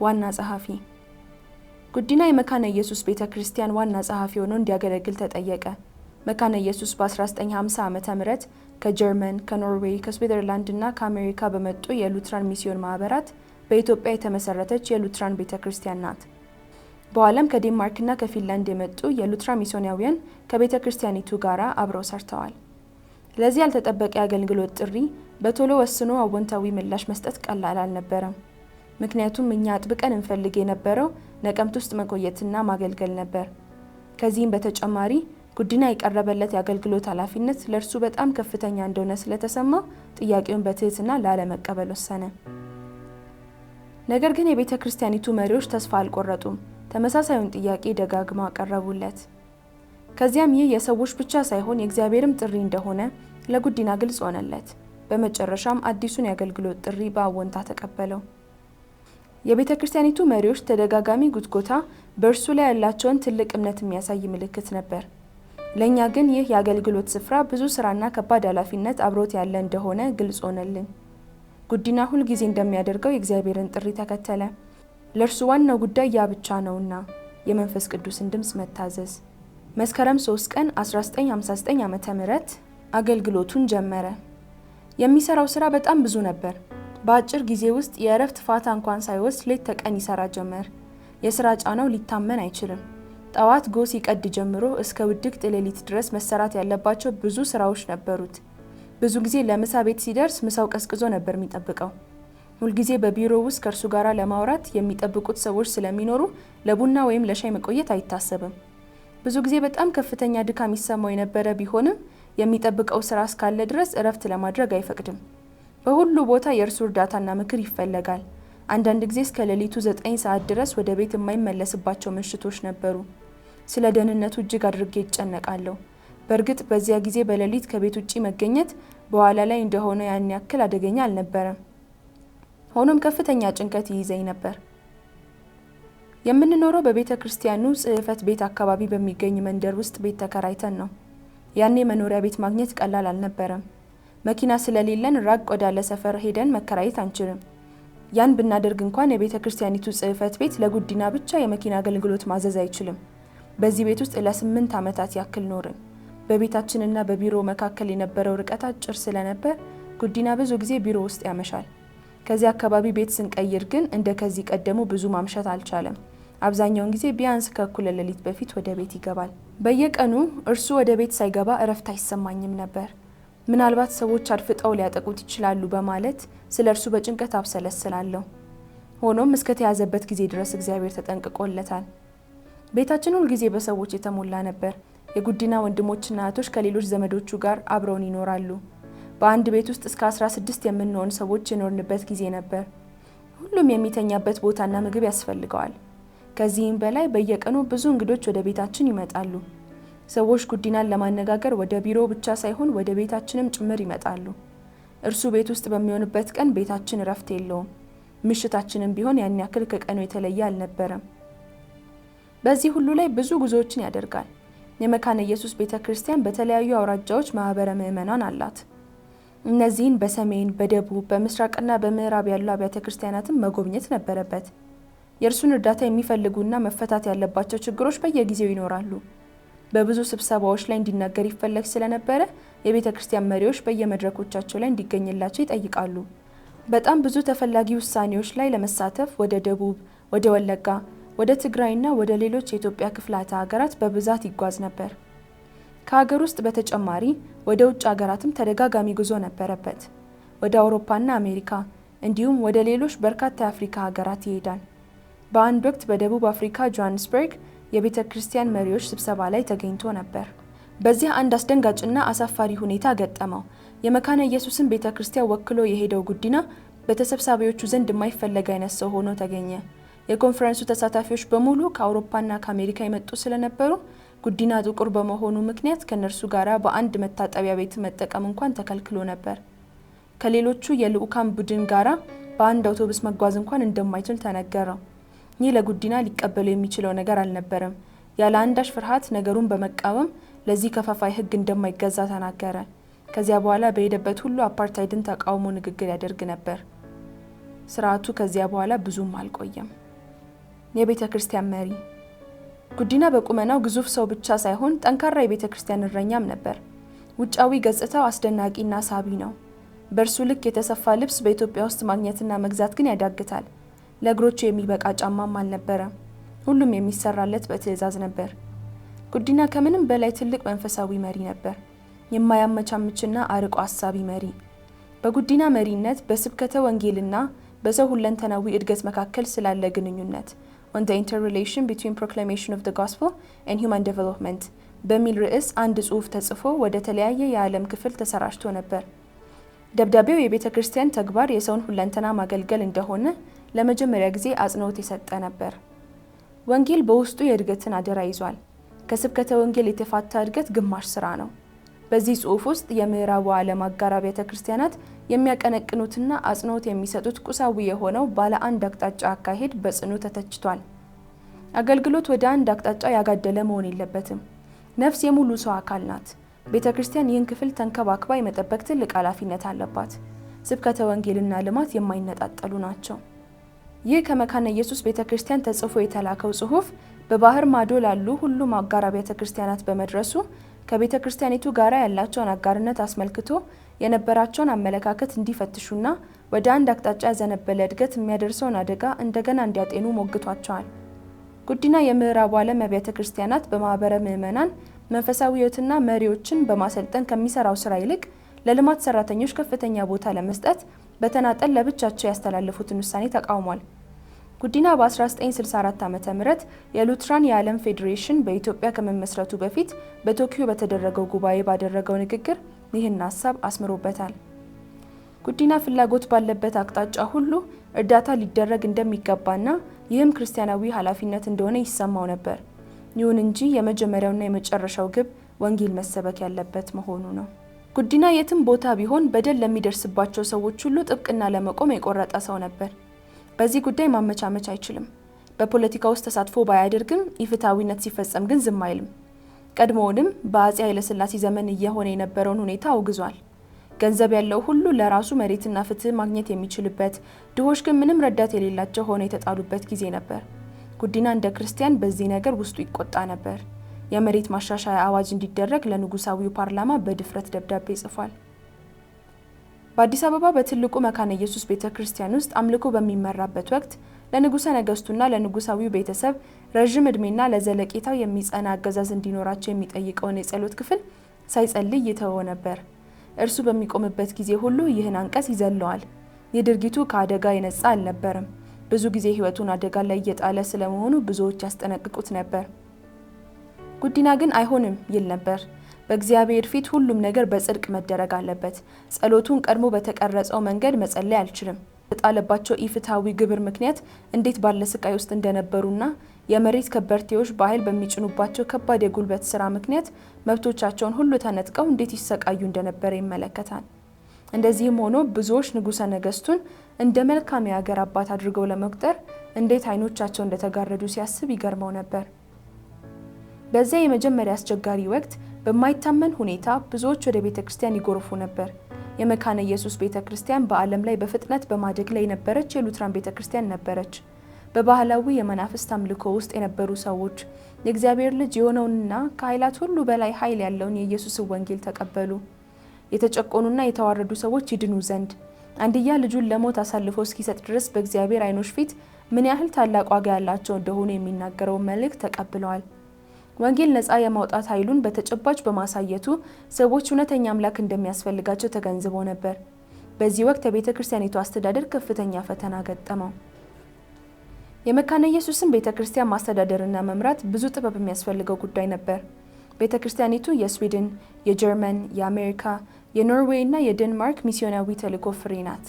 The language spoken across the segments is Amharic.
ዋና ጸሐፊ። ጉዲና የመካነ ኢየሱስ ቤተክርስቲያን ዋና ጸሐፊ ሆኖ እንዲያገለግል ተጠየቀ። መካነ ኢየሱስ በ1950 ዓመተ ምህረት ከጀርመን፣ ከኖርዌይ፣ ከስዊዘርላንድ እና ከአሜሪካ በመጡ የሉትራን ሚስዮን ማህበራት በኢትዮጵያ የተመሰረተች የሉትራን ቤተክርስቲያን ናት። በኋላም ከዴንማርክና ከፊንላንድ የመጡ የሉትራን ሚስዮናውያን ከቤተክርስቲያኒቱ ጋር አብረው ሰርተዋል። ለዚህ ያልተጠበቀ የአገልግሎት ጥሪ በቶሎ ወስኖ አዎንታዊ ምላሽ መስጠት ቀላል አልነበረም። ምክንያቱም እኛ አጥብቀን እንፈልግ የነበረው ነቀምት ውስጥ መቆየትና ማገልገል ነበር። ከዚህም በተጨማሪ ጉዲና የቀረበለት የአገልግሎት ኃላፊነት ለእርሱ በጣም ከፍተኛ እንደሆነ ስለተሰማው ጥያቄውን በትህትና ላለመቀበል ወሰነ። ነገር ግን የቤተ ክርስቲያኒቱ መሪዎች ተስፋ አልቆረጡም። ተመሳሳዩን ጥያቄ ደጋግመው አቀረቡለት። ከዚያም ይህ የሰዎች ብቻ ሳይሆን የእግዚአብሔርም ጥሪ እንደሆነ ለጉዲና ግልጽ ሆነለት። በመጨረሻም አዲሱን የአገልግሎት ጥሪ በአዎንታ ተቀበለው። የቤተ ክርስቲያኒቱ መሪዎች ተደጋጋሚ ጉትጎታ በእርሱ ላይ ያላቸውን ትልቅ እምነት የሚያሳይ ምልክት ነበር። ለእኛ ግን ይህ የአገልግሎት ስፍራ ብዙ ስራና ከባድ ኃላፊነት አብሮት ያለ እንደሆነ ግልጽ ሆነልን። ጉዲና ሁል ጊዜ እንደሚያደርገው የእግዚአብሔርን ጥሪ ተከተለ። ለእርሱ ዋናው ጉዳይ ያ ብቻ ነውና የመንፈስ ቅዱስን ድምፅ መታዘዝ። መስከረም 3 ቀን 1959 ዓመተ ምህረት አገልግሎቱን ጀመረ። የሚሰራው ስራ በጣም ብዙ ነበር። በአጭር ጊዜ ውስጥ የእረፍት ፋታ እንኳን ሳይወስድ ሌት ተቀን ይሰራ ጀመር። የስራ ጫናው ሊታመን አይችልም። ጠዋት ጎህ ሲቀድ ጀምሮ እስከ ውድቅት ሌሊት ድረስ መሰራት ያለባቸው ብዙ ስራዎች ነበሩት። ብዙ ጊዜ ለምሳ ቤት ሲደርስ ምሳው ቀዝቅዞ ነበር የሚጠብቀው። ሁልጊዜ በቢሮ ውስጥ ከእርሱ ጋር ለማውራት የሚጠብቁት ሰዎች ስለሚኖሩ ለቡና ወይም ለሻይ መቆየት አይታሰብም። ብዙ ጊዜ በጣም ከፍተኛ ድካም ይሰማው የነበረ ቢሆንም የሚጠብቀው ስራ እስካለ ድረስ እረፍት ለማድረግ አይፈቅድም። በሁሉ ቦታ የእርሱ እርዳታና ምክር ይፈልጋል። አንዳንድ ጊዜ እስከ ሌሊቱ 9 ሰዓት ድረስ ወደ ቤት የማይመለስባቸው ምሽቶች ነበሩ። ስለ ደህንነቱ እጅግ አድርጌ እጨነቃለሁ። በእርግጥ በዚያ ጊዜ በሌሊት ከቤት ውጪ መገኘት በኋላ ላይ እንደሆነ ያን ያክል አደገኛ አልነበረም። ሆኖም ከፍተኛ ጭንቀት ይይዘኝ ነበር። የምንኖረው በቤተ ክርስቲያኑ ጽሕፈት ቤት አካባቢ በሚገኝ መንደር ውስጥ ቤት ተከራይተን ነው። ያኔ መኖሪያ ቤት ማግኘት ቀላል አልነበረም። መኪና ስለሌለን ራቅ ወዳለ ሰፈር ሄደን መከራየት አንችልም። ያን ብናደርግ እንኳን የቤተ ክርስቲያኒቱ ጽሕፈት ቤት ለጉዲና ብቻ የመኪና አገልግሎት ማዘዝ አይችልም። በዚህ ቤት ውስጥ ለ8 ዓመታት ያክል ኖርን። በቤታችንና በቢሮ መካከል የነበረው ርቀት አጭር ስለነበር ጉዲና ብዙ ጊዜ ቢሮ ውስጥ ያመሻል። ከዚህ አካባቢ ቤት ስንቀይር ግን እንደ ከዚህ ቀደሙ ብዙ ማምሸት አልቻለም። አብዛኛውን ጊዜ ቢያንስ ከእኩለ ሌሊት በፊት ወደ ቤት ይገባል። በየቀኑ እርሱ ወደ ቤት ሳይገባ እረፍት አይሰማኝም ነበር። ምናልባት ሰዎች አድፍጠው ሊያጠቁት ይችላሉ በማለት ስለ እርሱ በጭንቀት አብሰለስላለሁ። ሆኖም እስከ ተያዘበት ጊዜ ድረስ እግዚአብሔር ተጠንቅቆለታል። ቤታችን ሁል ጊዜ በሰዎች የተሞላ ነበር። የጉዲና ወንድሞችና እህቶች ከሌሎች ዘመዶቹ ጋር አብረውን ይኖራሉ። በአንድ ቤት ውስጥ እስከ 16 የምንሆን ሰዎች የኖርንበት ጊዜ ነበር። ሁሉም የሚተኛበት ቦታና ምግብ ያስፈልገዋል። ከዚህም በላይ በየቀኑ ብዙ እንግዶች ወደ ቤታችን ይመጣሉ። ሰዎች ጉዲናን ለማነጋገር ወደ ቢሮ ብቻ ሳይሆን ወደ ቤታችንም ጭምር ይመጣሉ። እርሱ ቤት ውስጥ በሚሆንበት ቀን ቤታችን እረፍት የለውም። ምሽታችንም ቢሆን ያን ያክል ከቀኑ የተለየ አልነበረም። በዚህ ሁሉ ላይ ብዙ ጉዞዎችን ያደርጋል። የመካነ ኢየሱስ ቤተክርስቲያን በተለያዩ አውራጃዎች ማህበረ ምዕመናን አላት። እነዚህን በሰሜን፣ በደቡብ፣ በምስራቅና በምዕራብ ያሉ አብያተ ክርስቲያናትን መጎብኘት ነበረበት። የእርሱን እርዳታ የሚፈልጉና መፈታት ያለባቸው ችግሮች በየጊዜው ይኖራሉ። በብዙ ስብሰባዎች ላይ እንዲናገር ይፈለግ ስለነበረ የቤተ ክርስቲያን መሪዎች በየመድረኮቻቸው ላይ እንዲገኝላቸው ይጠይቃሉ። በጣም ብዙ ተፈላጊ ውሳኔዎች ላይ ለመሳተፍ ወደ ደቡብ፣ ወደ ወለጋ፣ ወደ ትግራይና ወደ ሌሎች የኢትዮጵያ ክፍላተ ሀገራት በብዛት ይጓዝ ነበር። ከሀገር ውስጥ በተጨማሪ ወደ ውጭ ሀገራትም ተደጋጋሚ ጉዞ ነበረበት። ወደ አውሮፓና አሜሪካ እንዲሁም ወደ ሌሎች በርካታ የአፍሪካ ሀገራት ይሄዳል። በአንድ ወቅት በደቡብ አፍሪካ ጆሃንስበርግ የቤተ ክርስቲያን መሪዎች ስብሰባ ላይ ተገኝቶ ነበር። በዚህ አንድ አስደንጋጭና አሳፋሪ ሁኔታ ገጠመው። የመካነ ኢየሱስን ቤተ ክርስቲያን ወክሎ የሄደው ጉዲና በተሰብሳቢዎቹ ዘንድ የማይፈለግ አይነት ሰው ሆኖ ተገኘ። የኮንፈረንሱ ተሳታፊዎች በሙሉ ከአውሮፓና ከአሜሪካ የመጡ ስለነበሩ ጉዲና ጥቁር በመሆኑ ምክንያት ከነርሱ ጋራ በአንድ መታጠቢያ ቤት መጠቀም እንኳን ተከልክሎ ነበር። ከሌሎቹ የልኡካን ቡድን ጋራ በአንድ አውቶቡስ መጓዝ እንኳን እንደማይችል ተነገረው። ይህ ለጉዲና ሊቀበለው የሚችለው ነገር አልነበረም። ያለ አንዳች ፍርሃት ነገሩን በመቃወም ለዚህ ከፋፋይ ሕግ እንደማይገዛ ተናገረ። ከዚያ በኋላ በሄደበት ሁሉ አፓርታይድን ተቃውሞ ንግግር ያደርግ ነበር። ስርዓቱ ከዚያ በኋላ ብዙም አልቆየም። የቤተ ክርስቲያን መሪ። ጉዲና በቁመናው ግዙፍ ሰው ብቻ ሳይሆን ጠንካራ የቤተ ክርስቲያን እረኛም ነበር። ውጫዊ ገጽታው አስደናቂና ሳቢ ነው። በእርሱ ልክ የተሰፋ ልብስ በኢትዮጵያ ውስጥ ማግኘትና መግዛት ግን ያዳግታል። ለእግሮቹ የሚበቃ ጫማም አልነበረም። ሁሉም የሚሰራለት በትዕዛዝ ነበር። ጉዲና ከምንም በላይ ትልቅ መንፈሳዊ መሪ ነበር። የማያመቻምችና አርቆ አሳቢ መሪ። በጉዲና መሪነት በስብከተ ወንጌልና በሰው ሁለንተናዊ እድገት መካከል ስላለ ግንኙነት on the interrelation between proclamation of the gospel and human development በሚል ርዕስ አንድ ጽሑፍ ተጽፎ ወደ ተለያየ የዓለም ክፍል ተሰራጭቶ ነበር። ደብዳቤው የቤተ ክርስቲያን ተግባር የሰውን ሁለንተና ማገልገል እንደሆነ ለመጀመሪያ ጊዜ አጽንዖት የሰጠ ነበር። ወንጌል በውስጡ የእድገትን አደራ ይዟል። ከስብከተ ወንጌል የተፋታ እድገት ግማሽ ስራ ነው። በዚህ ጽሑፍ ውስጥ የምዕራቡ ዓለም አጋር አብያተ ክርስቲያናት የሚያቀነቅኑትና አጽንዖት የሚሰጡት ቁሳዊ የሆነው ባለ አንድ አቅጣጫ አካሄድ በጽኑ ተተችቷል። አገልግሎት ወደ አንድ አቅጣጫ ያጋደለ መሆን የለበትም። ነፍስ የሙሉ ሰው አካል ናት። ቤተ ክርስቲያን ይህን ክፍል ተንከባክባ የመጠበቅ ትልቅ ኃላፊነት አለባት። ስብከተ ወንጌልና ልማት የማይነጣጠሉ ናቸው። ይህ ከመካነ ኢየሱስ ቤተ ክርስቲያን ተጽፎ የተላከው ጽሑፍ በባህር ማዶ ላሉ ሁሉም አጋር አብያተ ክርስቲያናት በመድረሱ ከቤተ ክርስቲያኒቱ ጋር ያላቸውን አጋርነት አስመልክቶ የነበራቸውን አመለካከት እንዲፈትሹና ወደ አንድ አቅጣጫ ያዘነበለ እድገት የሚያደርሰውን አደጋ እንደገና እንዲያጤኑ ሞግቷቸዋል። ጉዲና የምዕራቡ ዓለም አብያተ ክርስቲያናት በማህበረ ምዕመናን መንፈሳዊ ሕይወትና መሪዎችን በማሰልጠን ከሚሰራው ስራ ይልቅ ለልማት ሰራተኞች ከፍተኛ ቦታ ለመስጠት በተናጠል ለብቻቸው ያስተላለፉትን ውሳኔ ተቃውሟል። ጉዲና በ1964 ዓ.ም የሉትራን የዓለም ፌዴሬሽን በኢትዮጵያ ከመመስረቱ በፊት በቶኪዮ በተደረገው ጉባኤ ባደረገው ንግግር ይህን ሐሳብ አስምሮበታል። ጉዲና ፍላጎት ባለበት አቅጣጫ ሁሉ እርዳታ ሊደረግ እንደሚገባና ይህም ክርስቲያናዊ ኃላፊነት እንደሆነ ይሰማው ነበር። ይሁን እንጂ የመጀመሪያውና የመጨረሻው ግብ ወንጌል መሰበክ ያለበት መሆኑ ነው። ጉዲና የትም ቦታ ቢሆን በደል ለሚደርስባቸው ሰዎች ሁሉ ጥብቅና ለመቆም የቆረጠ ሰው ነበር። በዚህ ጉዳይ ማመቻመች አይችልም። በፖለቲካ ውስጥ ተሳትፎ ባያደርግም ኢፍትሐዊነት ሲፈጸም ግን ዝም አይልም። ቀድሞውንም በአፄ ኃይለሥላሴ ዘመን እየሆነ የነበረውን ሁኔታ አውግዟል። ገንዘብ ያለው ሁሉ ለራሱ መሬትና ፍትህ ማግኘት የሚችልበት፣ ድሆች ግን ምንም ረዳት የሌላቸው ሆነው የተጣሉበት ጊዜ ነበር። ጉዲና እንደ ክርስቲያን በዚህ ነገር ውስጡ ይቆጣ ነበር። የመሬት ማሻሻያ አዋጅ እንዲደረግ ለንጉሳዊው ፓርላማ በድፍረት ደብዳቤ ጽፏል። በአዲስ አበባ በትልቁ መካነ ኢየሱስ ቤተክርስቲያን ውስጥ አምልኮ በሚመራበት ወቅት ለንጉሠ ነገሥቱና ለንጉሳዊው ቤተሰብ ረጅም ዕድሜና ለዘለቄታው የሚጸና አገዛዝ እንዲኖራቸው የሚጠይቀውን የጸሎት ክፍል ሳይጸልይ ይተወው ነበር። እርሱ በሚቆምበት ጊዜ ሁሉ ይህን አንቀጽ ይዘለዋል። የድርጊቱ ከአደጋ የነጻ አልነበረም። ብዙ ጊዜ ሕይወቱን አደጋ ላይ እየጣለ ስለመሆኑ ብዙዎች ያስጠነቅቁት ነበር። ጉዲና ግን አይሆንም ይል ነበር። በእግዚአብሔር ፊት ሁሉም ነገር በጽድቅ መደረግ አለበት። ጸሎቱን ቀድሞ በተቀረጸው መንገድ መጸለይ አልችልም። በጣለባቸው ኢፍትሐዊ ግብር ምክንያት እንዴት ባለ ስቃይ ውስጥ እንደነበሩና የመሬት ከበርቴዎች በኃይል በሚጭኑባቸው ከባድ የጉልበት ስራ ምክንያት መብቶቻቸውን ሁሉ ተነጥቀው እንዴት ይሰቃዩ እንደነበረ ይመለከታል። እንደዚህም ሆኖ ብዙዎች ንጉሠ ነገሥቱን እንደ መልካም የሀገር አባት አድርገው ለመቁጠር እንዴት አይኖቻቸው እንደተጋረዱ ሲያስብ ይገርመው ነበር። በዚያ የመጀመሪያ አስቸጋሪ ወቅት በማይታመን ሁኔታ ብዙዎች ወደ ቤተክርስቲያን ይጎርፉ ነበር። የመካነ ኢየሱስ ቤተክርስቲያን በዓለም ላይ በፍጥነት በማደግ ላይ የነበረች የሉትራን ቤተክርስቲያን ነበረች። በባህላዊ የመናፍስት አምልኮ ውስጥ የነበሩ ሰዎች የእግዚአብሔር ልጅ የሆነውንና ከኃይላት ሁሉ በላይ ኃይል ያለውን የኢየሱስን ወንጌል ተቀበሉ። የተጨቆኑና የተዋረዱ ሰዎች ይድኑ ዘንድ አንድያ ልጁን ለሞት አሳልፎ እስኪሰጥ ድረስ በእግዚአብሔር ዓይኖች ፊት ምን ያህል ታላቅ ዋጋ ያላቸው እንደሆኑ የሚናገረውን መልእክት ተቀብለዋል። ወንጌል ነፃ የማውጣት ኃይሉን በተጨባጭ በማሳየቱ ሰዎች እውነተኛ አምላክ እንደሚያስፈልጋቸው ተገንዝበው ነበር። በዚህ ወቅት የቤተክርስቲያኒቱ አስተዳደር ከፍተኛ ፈተና ገጠመው። የመካነ ኢየሱስን ቤተክርስቲያን ማስተዳደርና መምራት ብዙ ጥበብ የሚያስፈልገው ጉዳይ ነበር። ቤተክርስቲያኒቱ የስዊድን፣ የጀርመን፣ የአሜሪካ፣ የኖርዌይ እና የዴንማርክ ሚስዮናዊ ተልእኮ ፍሬ ናት።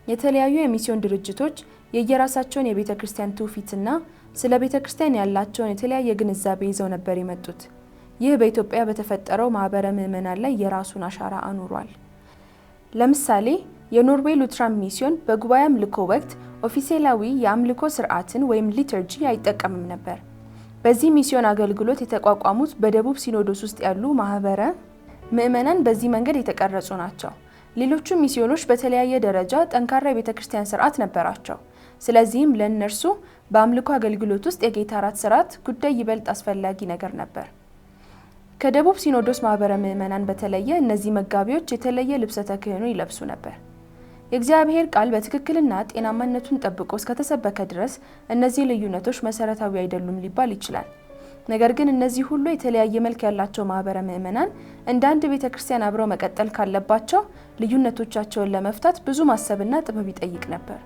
የተለያዩ የሚስዮን ድርጅቶች የየራሳቸውን የቤተክርስቲያን ትውፊትና ስለ ቤተክርስቲያን ያላቸውን የተለያየ ግንዛቤ ይዘው ነበር የመጡት። ይህ በኢትዮጵያ በተፈጠረው ማህበረ ምዕመናን ላይ የራሱን አሻራ አኑሯል። ለምሳሌ የኖርዌይ ሉትራን ሚስዮን በጉባኤ አምልኮ ወቅት ኦፊሴላዊ የአምልኮ ስርዓትን ወይም ሊተርጂ አይጠቀምም ነበር። በዚህ ሚስዮን አገልግሎት የተቋቋሙት በደቡብ ሲኖዶስ ውስጥ ያሉ ማህበረ ምዕመናን በዚህ መንገድ የተቀረጹ ናቸው። ሌሎቹ ሚስዮኖች በተለያየ ደረጃ ጠንካራ የቤተክርስቲያን ስርዓት ነበራቸው። ስለዚህም ለእነርሱ በአምልኮ አገልግሎት ውስጥ የጌታ እራት ስርዓት ጉዳይ ይበልጥ አስፈላጊ ነገር ነበር። ከደቡብ ሲኖዶስ ማህበረ ምዕመናን በተለየ እነዚህ መጋቢዎች የተለየ ልብሰ ተክህኖ ይለብሱ ነበር። የእግዚአብሔር ቃል በትክክልና ጤናማነቱን ጠብቆ እስከተሰበከ ድረስ እነዚህ ልዩነቶች መሰረታዊ አይደሉም ሊባል ይችላል። ነገር ግን እነዚህ ሁሉ የተለያየ መልክ ያላቸው ማህበረ ምዕመናን እንደ አንድ ቤተክርስቲያን አብረው መቀጠል ካለባቸው ልዩነቶቻቸውን ለመፍታት ብዙ ማሰብና ጥበብ ይጠይቅ ነበር።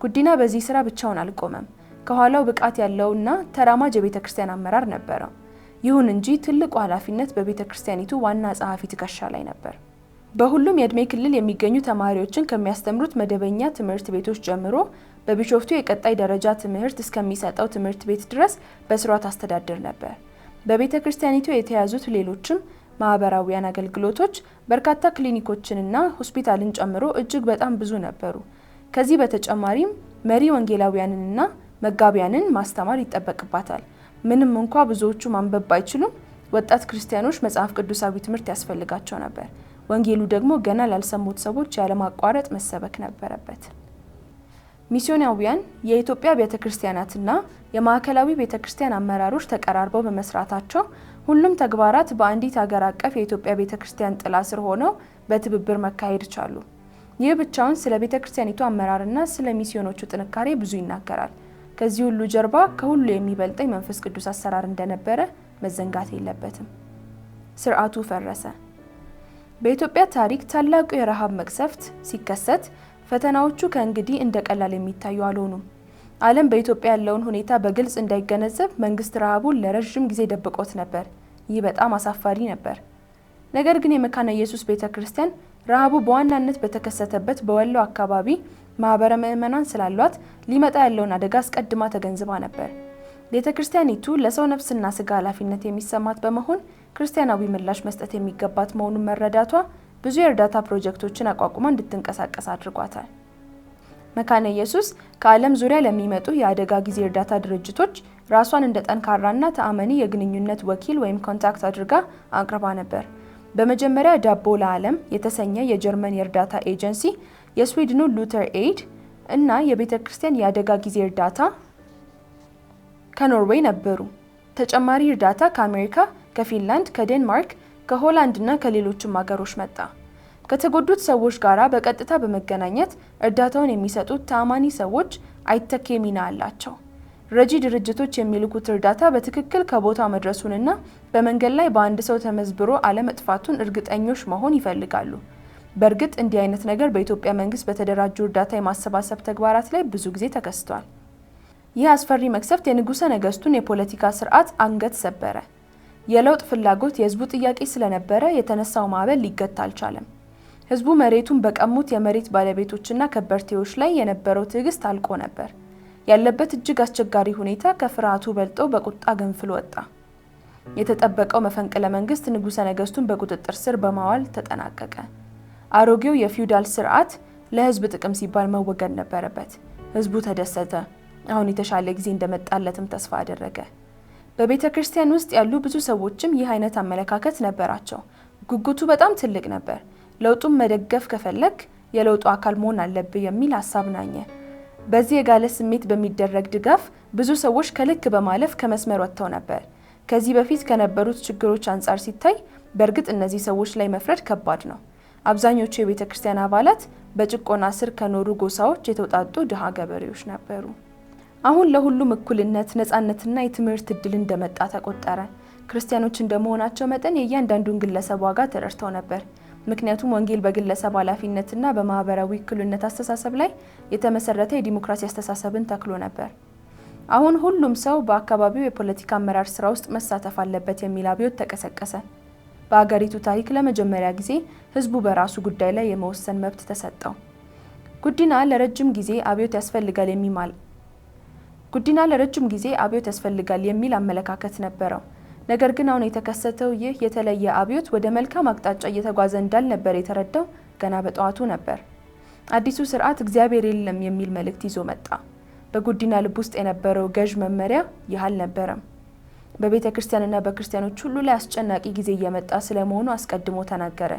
ጉዲና በዚህ ስራ ብቻውን አልቆመም። ከኋላው ብቃት ያለውና ተራማጅ የቤተክርስቲያን አመራር ነበረው። ይሁን እንጂ ትልቁ ኃላፊነት በቤተክርስቲያኒቱ ዋና ጸሐፊ ትከሻ ላይ ነበር። በሁሉም የእድሜ ክልል የሚገኙ ተማሪዎችን ከሚያስተምሩት መደበኛ ትምህርት ቤቶች ጀምሮ በቢሾፍቱ የቀጣይ ደረጃ ትምህርት እስከሚሰጠው ትምህርት ቤት ድረስ በስርዓት አስተዳደር ነበር። በቤተክርስቲያኒቱ የተያዙት ሌሎችም ማህበራዊያን አገልግሎቶች በርካታ ክሊኒኮችንና ሆስፒታልን ጨምሮ እጅግ በጣም ብዙ ነበሩ። ከዚህ በተጨማሪም መሪ ወንጌላውያንንና መጋቢያንን ማስተማር ይጠበቅባታል። ምንም እንኳ ብዙዎቹ ማንበብ ባይችሉም ወጣት ክርስቲያኖች መጽሐፍ ቅዱሳዊ ትምህርት ያስፈልጋቸው ነበር። ወንጌሉ ደግሞ ገና ላልሰሙት ሰዎች ያለማቋረጥ መሰበክ ነበረበት። ሚስዮናውያን የኢትዮጵያ ቤተክርስቲያናትና የማዕከላዊ ቤተክርስቲያን አመራሮች ተቀራርበው በመስራታቸው ሁሉም ተግባራት በአንዲት ሀገር አቀፍ የኢትዮጵያ ቤተክርስቲያን ጥላ ስር ሆነው በትብብር መካሄድ ቻሉ። ይህ ብቻውን ስለ ቤተክርስቲያኒቱ አመራርና ስለ ሚስዮኖቹ ጥንካሬ ብዙ ይናገራል። ከዚህ ሁሉ ጀርባ ከሁሉ የሚበልጠው መንፈስ ቅዱስ አሰራር እንደነበረ መዘንጋት የለበትም። ስርዓቱ ፈረሰ። በኢትዮጵያ ታሪክ ታላቁ የረሃብ መቅሰፍት ሲከሰት ፈተናዎቹ ከእንግዲህ እንደቀላል የሚታዩ አልሆኑም። ዓለም በኢትዮጵያ ያለውን ሁኔታ በግልጽ እንዳይገነዘብ መንግስት ረሃቡን ለረጅም ጊዜ ደብቆት ነበር። ይህ በጣም አሳፋሪ ነበር። ነገር ግን የመካነ ኢየሱስ ቤተክርስቲያን ረሃቡ በዋናነት በተከሰተበት በወሎ አካባቢ ማህበረ ምዕመናን ስላሏት ሊመጣ ያለውን አደጋ አስቀድማ ተገንዝባ ነበር። ቤተክርስቲያኒቱ ለሰው ነፍስና ስጋ ኃላፊነት የሚሰማት በመሆን ክርስቲያናዊ ምላሽ መስጠት የሚገባት መሆኑን መረዳቷ ብዙ የእርዳታ ፕሮጀክቶችን አቋቁማ እንድትንቀሳቀስ አድርጓታል። መካነ ኢየሱስ ከዓለም ዙሪያ ለሚመጡ የአደጋ ጊዜ እርዳታ ድርጅቶች ራሷን እንደ ጠንካራና ተአማኒ የግንኙነት ወኪል ወይም ኮንታክት አድርጋ አቅርባ ነበር። በመጀመሪያ ዳቦ ለዓለም የተሰኘ የጀርመን የእርዳታ ኤጀንሲ፣ የስዊድኑ ሉተር ኤድ እና የቤተክርስቲያን የአደጋ ጊዜ እርዳታ ከኖርዌይ ነበሩ። ተጨማሪ እርዳታ ከአሜሪካ፣ ከፊንላንድ፣ ከዴንማርክ፣ ከሆላንድ እና ከሌሎችም ሀገሮች መጣ። ከተጎዱት ሰዎች ጋራ በቀጥታ በመገናኘት እርዳታውን የሚሰጡት ተአማኒ ሰዎች አይተኬ ሚና አላቸው። ረጂ ድርጅቶች የሚልኩት እርዳታ በትክክል ከቦታው መድረሱንና በመንገድ ላይ በአንድ ሰው ተመዝብሮ አለመጥፋቱን እርግጠኞች መሆን ይፈልጋሉ። በእርግጥ እንዲህ አይነት ነገር በኢትዮጵያ መንግስት በተደራጁ እርዳታ የማሰባሰብ ተግባራት ላይ ብዙ ጊዜ ተከስቷል። ይህ አስፈሪ መቅሰፍት የንጉሠ ነገስቱን የፖለቲካ ስርዓት አንገት ሰበረ። የለውጥ ፍላጎት የህዝቡ ጥያቄ ስለነበረ የተነሳው ማዕበል ሊገታ አልቻለም። ህዝቡ መሬቱን በቀሙት የመሬት ባለቤቶችና ከበርቴዎች ላይ የነበረው ትዕግስት አልቆ ነበር። ያለበት እጅግ አስቸጋሪ ሁኔታ ከፍርሃቱ በልጦ በቁጣ ገንፍሎ ወጣ። የተጠበቀው መፈንቅለ መንግስት ንጉሠ ነገስቱን በቁጥጥር ስር በማዋል ተጠናቀቀ። አሮጌው የፊውዳል ስርዓት ለህዝብ ጥቅም ሲባል መወገድ ነበረበት። ህዝቡ ተደሰተ። አሁን የተሻለ ጊዜ እንደመጣለትም ተስፋ አደረገ። በቤተክርስቲያን ውስጥ ያሉ ብዙ ሰዎችም ይህ አይነት አመለካከት ነበራቸው። ጉጉቱ በጣም ትልቅ ነበር። ለውጡን መደገፍ ከፈለክ የለውጡ አካል መሆን አለብህ የሚል ሐሳብ ናኘ። በዚህ የጋለ ስሜት በሚደረግ ድጋፍ ብዙ ሰዎች ከልክ በማለፍ ከመስመር ወጥተው ነበር። ከዚህ በፊት ከነበሩት ችግሮች አንጻር ሲታይ በእርግጥ እነዚህ ሰዎች ላይ መፍረድ ከባድ ነው። አብዛኞቹ የቤተክርስቲያን አባላት በጭቆና ስር ከኖሩ ጎሳዎች የተውጣጡ ድሃ ገበሬዎች ነበሩ። አሁን ለሁሉም እኩልነት፣ ነፃነትና የትምህርት እድል እንደመጣ ተቆጠረ። ክርስቲያኖች እንደመሆናቸው መጠን የእያንዳንዱን ግለሰብ ዋጋ ተረድተው ነበር። ምክንያቱም ወንጌል በግለሰብ ኃላፊነትና በማህበራዊ እኩልነት አስተሳሰብ ላይ የተመሰረተ የዲሞክራሲ አስተሳሰብን ተክሎ ነበር። አሁን ሁሉም ሰው በአካባቢው የፖለቲካ አመራር ስራ ውስጥ መሳተፍ አለበት የሚል አብዮት ተቀሰቀሰ። በአገሪቱ ታሪክ ለመጀመሪያ ጊዜ ህዝቡ በራሱ ጉዳይ ላይ የመወሰን መብት ተሰጠው። ጉዲና ለረጅም ጊዜ አብዮት ያስፈልጋል የሚል አመለካከት ነበረው። ነገር ግን አሁን የተከሰተው ይህ የተለየ አብዮት ወደ መልካም አቅጣጫ እየተጓዘ እንዳልነበር የተረዳው ገና በጠዋቱ ነበር። አዲሱ ስርዓት እግዚአብሔር የለም የሚል መልእክት ይዞ መጣ። በጉዲና ልብ ውስጥ የነበረው ገዥ መመሪያ ይህ አልነበረም። በቤተክርስቲያንና በክርስቲያኖች ሁሉ ላይ አስጨናቂ ጊዜ እየመጣ ስለመሆኑ አስቀድሞ ተናገረ።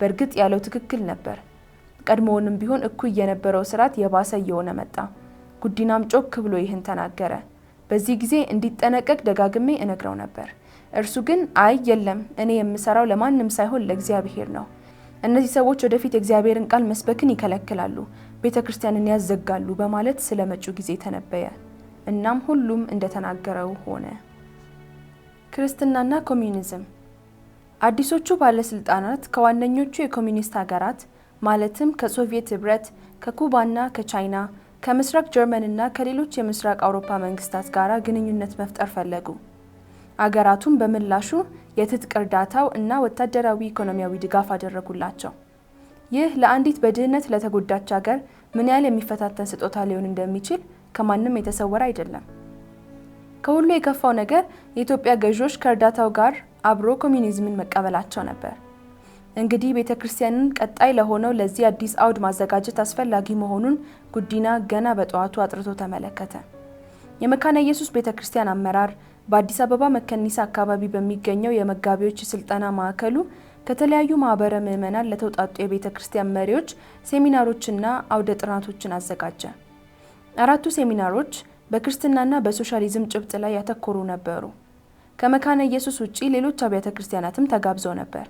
በእርግጥ ያለው ትክክል ነበር። ቀድሞውንም ቢሆን እኩይ የነበረው ስርዓት የባሰ እየሆነ መጣ። ጉዲናም ጮክ ብሎ ይህን ተናገረ። በዚህ ጊዜ እንዲጠነቀቅ ደጋግሜ እነግረው ነበር። እርሱ ግን አይ የለም፣ እኔ የምሰራው ለማንም ሳይሆን ለእግዚአብሔር ነው። እነዚህ ሰዎች ወደፊት የእግዚአብሔርን ቃል መስበክን ይከለክላሉ፣ ቤተክርስቲያንን ያዘጋሉ በማለት ስለመጪው ጊዜ ተነበየ። እናም ሁሉም እንደተናገረው ሆነ። ክርስትናና ኮሚዩኒዝም። አዲሶቹ ባለስልጣናት ከዋነኞቹ የኮሚኒስት ሀገራት ማለትም ከሶቪየት ህብረት፣ ከኩባና ከቻይና፣ ከምስራቅ ጀርመንና ከሌሎች የምስራቅ አውሮፓ መንግስታት ጋር ግንኙነት መፍጠር ፈለጉ። አገራቱም በምላሹ የትጥቅ እርዳታው እና ወታደራዊ ኢኮኖሚያዊ ድጋፍ አደረጉላቸው። ይህ ለአንዲት በድህነት ለተጎዳች ሀገር ምን ያህል የሚፈታተን ስጦታ ሊሆን እንደሚችል ከማንም የተሰወረ አይደለም። ከሁሉ የከፋው ነገር የኢትዮጵያ ገዢዎች ከእርዳታው ጋር አብሮ ኮሚዩኒዝምን መቀበላቸው ነበር። እንግዲህ ቤተክርስቲያንን ቀጣይ ለሆነው ለዚህ አዲስ አውድ ማዘጋጀት አስፈላጊ መሆኑን ጉዲና ገና በጠዋቱ አጥርቶ ተመለከተ። የመካነ ኢየሱስ ቤተክርስቲያን አመራር በአዲስ አበባ መከኒሳ አካባቢ በሚገኘው የመጋቢዎች ስልጠና ማዕከሉ ከተለያዩ ማህበረ ምዕመናን ለተውጣጡ የቤተክርስቲያን መሪዎች ሴሚናሮችና አውደ ጥናቶችን አዘጋጀ። 4ቱ ሴሚናሮች በክርስትናና በሶሻሊዝም ጭብጥ ላይ ያተኮሩ ነበሩ። ከመካነ ኢየሱስ ውጪ ሌሎች አብያተ ክርስቲያናትም ተጋብዘው ነበር።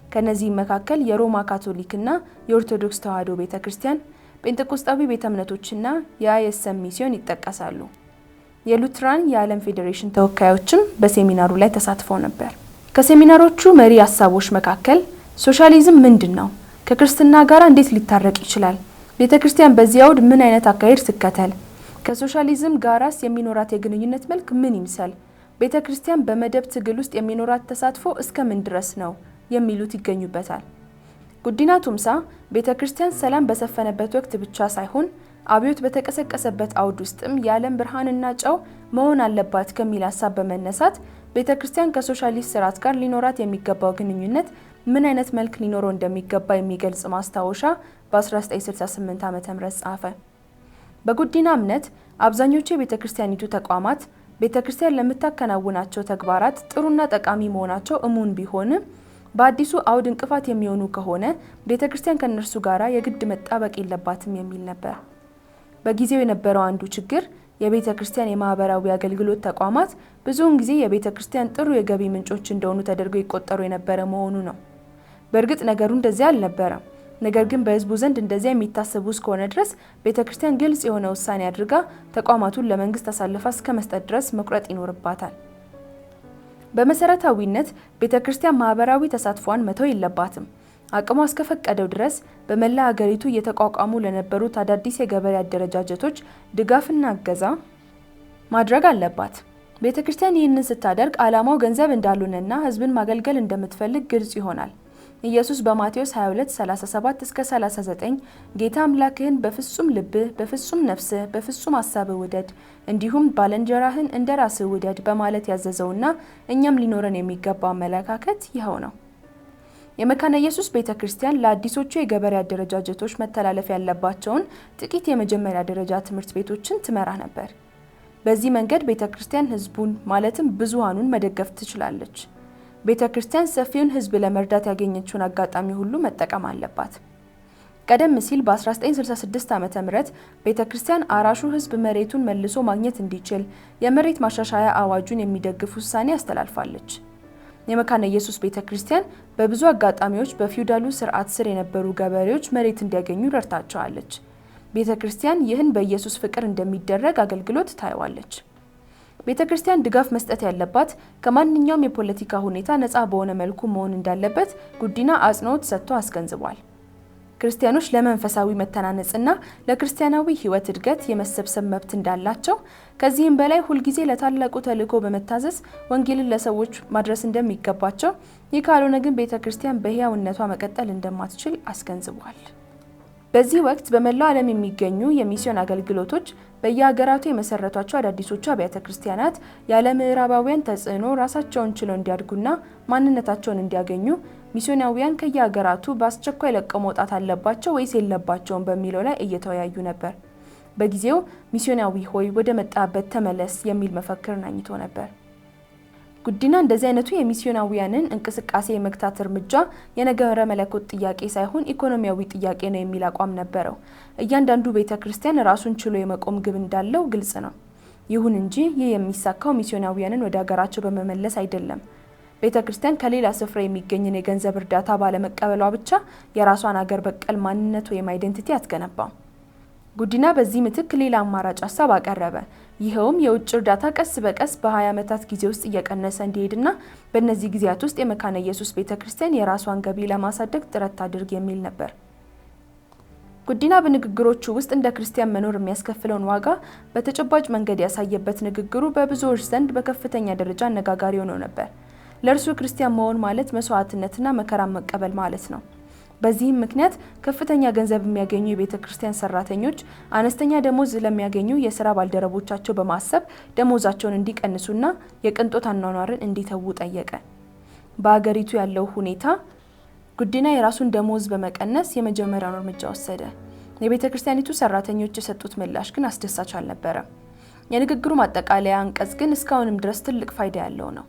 ከነዚህ መካከል የሮማ ካቶሊክና የኦርቶዶክስ ተዋሕዶ ቤተክርስቲያን፣ ጴንጤቆስጣዊ ቤተ እምነቶችና የአይኤስኤም ሚስዮን ይጠቀሳሉ። የሉትራን የዓለም ፌዴሬሽን ተወካዮችም በሴሚናሩ ላይ ተሳትፈው ነበር። ከሴሚናሮቹ መሪ ሐሳቦች መካከል ሶሻሊዝም ምንድነው? ከክርስትና ጋር እንዴት ሊታረቅ ይችላል? ቤተክርስቲያን በዚህ አውድ ምን አይነት አካሄድ ትከተል? ከሶሻሊዝም ጋራስ የሚኖራት የግንኙነት መልክ ምን ይምሰል? ቤተክርስቲያን በመደብ ትግል ውስጥ የሚኖራት ተሳትፎ እስከ ምን ድረስ ነው? የሚሉት ይገኙበታል። ጉዲና ቱምሳ ቤተክርስቲያን ሰላም በሰፈነበት ወቅት ብቻ ሳይሆን አብዮት በተቀሰቀሰበት አውድ ውስጥም የዓለም ብርሃንና ጨው መሆን አለባት ከሚል ሐሳብ በመነሳት ቤተክርስቲያን ከሶሻሊስት ስርዓት ጋር ሊኖራት የሚገባው ግንኙነት ምን አይነት መልክ ሊኖረው እንደሚገባ የሚገልጽ ማስታወሻ በ1968 ዓ.ም ጻፈ። በጉዲና እምነት አብዛኞቹ የቤተክርስቲያኒቱ ተቋማት ቤተክርስቲያን ለምታከናውናቸው ተግባራት ጥሩና ጠቃሚ መሆናቸው እሙን ቢሆንም በአዲሱ አውድ እንቅፋት የሚሆኑ ከሆነ ቤተክርስቲያን ከነርሱ ጋራ የግድ መጣበቅ የለባትም የሚል ነበር። በጊዜው የነበረው አንዱ ችግር የቤተክርስቲያን የማህበራዊ አገልግሎት ተቋማት ብዙውን ጊዜ የቤተክርስቲያን ጥሩ የገቢ ምንጮች እንደሆኑ ተደርገው ይቆጠሩ የነበረ መሆኑ ነው። በእርግጥ ነገሩ እንደዚያ አልነበረም። ነገር ግን በህዝቡ ዘንድ እንደዚያ የሚታሰቡ እስከሆነ ድረስ ቤተክርስቲያን ግልጽ የሆነ ውሳኔ አድርጋ ተቋማቱን ለመንግስት አሳልፋ እስከ መስጠት ድረስ መቁረጥ ይኖርባታል። በመሰረታዊነት ቤተክርስቲያን ማህበራዊ ተሳትፏን መተው የለባትም። አቅሟ እስከፈቀደው ድረስ በመላ ሀገሪቱ እየተቋቋሙ ለነበሩት አዳዲስ የገበሬ አደረጃጀቶች ድጋፍና እገዛ ማድረግ አለባት። ቤተክርስቲያን ይህንን ስታደርግ ዓላማው ገንዘብ እንዳልሆነና ህዝብን ማገልገል እንደምትፈልግ ግልጽ ይሆናል። ኢየሱስ በማቴዎስ 22:37 እስከ 39 ጌታ አምላክህን በፍጹም ልብህ፣ በፍጹም ነፍስህ፣ በፍጹም ሐሳብህ ውደድ እንዲሁም ባልንጀራህን እንደራስህ ውደድ በማለት ያዘዘውና እኛም ሊኖረን የሚገባው አመለካከት ይኸው ነው። የመካነ ኢየሱስ ቤተክርስቲያን ለአዲሶቹ የገበሬ አደረጃጀቶች መተላለፍ ያለባቸውን ጥቂት የመጀመሪያ ደረጃ ትምህርት ቤቶችን ትመራ ነበር። በዚህ መንገድ ቤተክርስቲያን ህዝቡን ማለትም ብዙሃኑን መደገፍ ትችላለች። ቤተክርስቲያን ሰፊውን ህዝብ ለመርዳት ያገኘችውን አጋጣሚ ሁሉ መጠቀም አለባት። ቀደም ሲል በ1966 ዓ.ም ቤተክርስቲያን አራሹ ህዝብ መሬቱን መልሶ ማግኘት እንዲችል የመሬት ማሻሻያ አዋጁን የሚደግፍ ውሳኔ አስተላልፋለች። የመካነ ኢየሱስ ቤተክርስቲያን በብዙ አጋጣሚዎች በፊውዳሉ ስርዓት ስር የነበሩ ገበሬዎች መሬት እንዲያገኙ ረድታቸዋለች። ቤተክርስቲያን ይህን በኢየሱስ ፍቅር እንደሚደረግ አገልግሎት ታይዋለች። ቤተክርስቲያን ድጋፍ መስጠት ያለባት ከማንኛውም የፖለቲካ ሁኔታ ነፃ በሆነ መልኩ መሆን እንዳለበት ጉዲና አጽንኦት ሰጥቶ አስገንዝቧል። ክርስቲያኖች ለመንፈሳዊ መተናነጽና ለክርስቲያናዊ ህይወት እድገት የመሰብሰብ መብት እንዳላቸው፣ ከዚህም በላይ ሁልጊዜ ለታላቁ ተልእኮ በመታዘዝ ወንጌልን ለሰዎች ማድረስ እንደሚገባቸው፣ ይህ ካልሆነ ግን ቤተክርስቲያን በሕያውነቷ መቀጠል እንደማትችል አስገንዝቧል። በዚህ ወቅት በመላው ዓለም የሚገኙ የሚስዮን አገልግሎቶች በየሀገራቱ የመሰረቷቸው አዳዲሶቹ አብያተ ክርስቲያናት ያለ ምዕራባውያን ተጽዕኖ ራሳቸውን ችለው እንዲያድጉና ማንነታቸውን እንዲያገኙ ሚስዮናውያን ከየሀገራቱ በአስቸኳይ ለቀው መውጣት አለባቸው ወይስ የለባቸውም በሚለው ላይ እየተወያዩ ነበር። በጊዜው ሚስዮናዊ ሆይ ወደ መጣበት ተመለስ የሚል መፈክር ናኝቶ ነበር። ጉዲና እንደዚህ አይነቱ የሚስዮናውያንን እንቅስቃሴ የመግታት እርምጃ የነገረ መለኮት ጥያቄ ሳይሆን ኢኮኖሚያዊ ጥያቄ ነው የሚል አቋም ነበረው። እያንዳንዱ ቤተክርስቲያን ራሱን ችሎ የመቆም ግብ እንዳለው ግልጽ ነው። ይሁን እንጂ ይህ የሚሳካው ሚስዮናውያንን ወደ ሀገራቸው በመመለስ አይደለም። ቤተክርስቲያን ከሌላ ስፍራ የሚገኝን የገንዘብ እርዳታ ባለመቀበሏ ብቻ የራሷን ሀገር በቀል ማንነት ወይም አይደንቲቲ አትገነባም። ጉዲና በዚህ ምትክ ሌላ አማራጭ ሀሳብ አቀረበ። ይሄውም የውጭ እርዳታ ቀስ በቀስ በ20 ዓመታት ጊዜ ውስጥ እየቀነሰ እንዲሄድና በእነዚህ ጊዜያት ውስጥ የመካነ ኢየሱስ ቤተክርስቲያን የራሷን ገቢ ለማሳደግ ጥረት ታድርግ የሚል ነበር። ጉዲና በንግግሮቹ ውስጥ እንደ ክርስቲያን መኖር የሚያስከፍለውን ዋጋ በተጨባጭ መንገድ ያሳየበት ንግግሩ በብዙዎች ዘንድ በከፍተኛ ደረጃ አነጋጋሪ ሆኖ ነበር። ለእርሱ ክርስቲያን መሆን ማለት መስዋዕትነትና መከራን መቀበል ማለት ነው። በዚህም ምክንያት ከፍተኛ ገንዘብ የሚያገኙ የቤተክርስቲያን ሰራተኞች አነስተኛ ደሞዝ ለሚያገኙ የሥራ ባልደረቦቻቸው በማሰብ ደሞዛቸውን እንዲቀንሱና የቅንጦት አኗኗርን እንዲተዉ ጠየቀ። በአገሪቱ ያለው ሁኔታ ጉዲና የራሱን ደሞዝ በመቀነስ የመጀመሪያውን እርምጃ ወሰደ። የቤተክርስቲያኒቱ ሰራተኞች የሰጡት ምላሽ ግን አስደሳች አልነበረም። የንግግሩ ማጠቃለያ አንቀጽ ግን እስካሁንም ድረስ ትልቅ ፋይዳ ያለው ነው።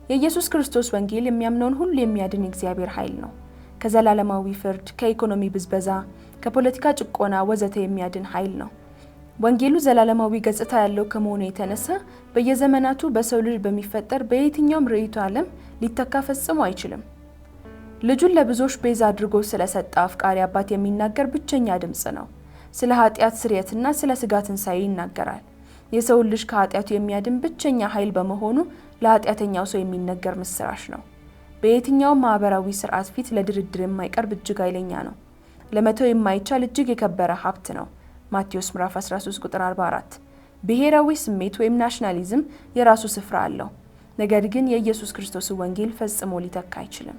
የኢየሱስ ክርስቶስ ወንጌል የሚያምነውን ሁሉ የሚያድን የእግዚአብሔር ኃይል ነው። ከዘላለማዊ ፍርድ፣ ከኢኮኖሚ ብዝበዛ፣ ከፖለቲካ ጭቆና ወዘተ የሚያድን ኃይል ነው። ወንጌሉ ዘላለማዊ ገጽታ ያለው ከመሆኑ የተነሳ በየዘመናቱ በሰው ልጅ በሚፈጠር በየትኛውም ርዕዮተ ዓለም ሊተካ ፈጽሞ አይችልም። ልጁን ለብዙዎች ቤዛ አድርጎ ስለሰጠ አፍቃሪ አባት የሚናገር ብቸኛ ድምጽ ነው። ስለ ኃጢአት ስርየትና ስለ ስጋ ትንሣኤ ይናገራል። የሰው ልጅ ከኃጢአቱ የሚያድን ብቸኛ ኃይል በመሆኑ ለኃጢአተኛው ሰው የሚነገር ምስራች ነው። በየትኛውም ማህበራዊ ስርዓት ፊት ለድርድር የማይቀርብ እጅግ ኃይለኛ ነው። ለመተው የማይቻል እጅግ የከበረ ሀብት ነው። ማቴዎስ ምዕራፍ 13 ቁጥር 44። ብሔራዊ ስሜት ወይም ናሽናሊዝም የራሱ ስፍራ አለው። ነገር ግን የኢየሱስ ክርስቶስ ወንጌል ፈጽሞ ሊተካ አይችልም።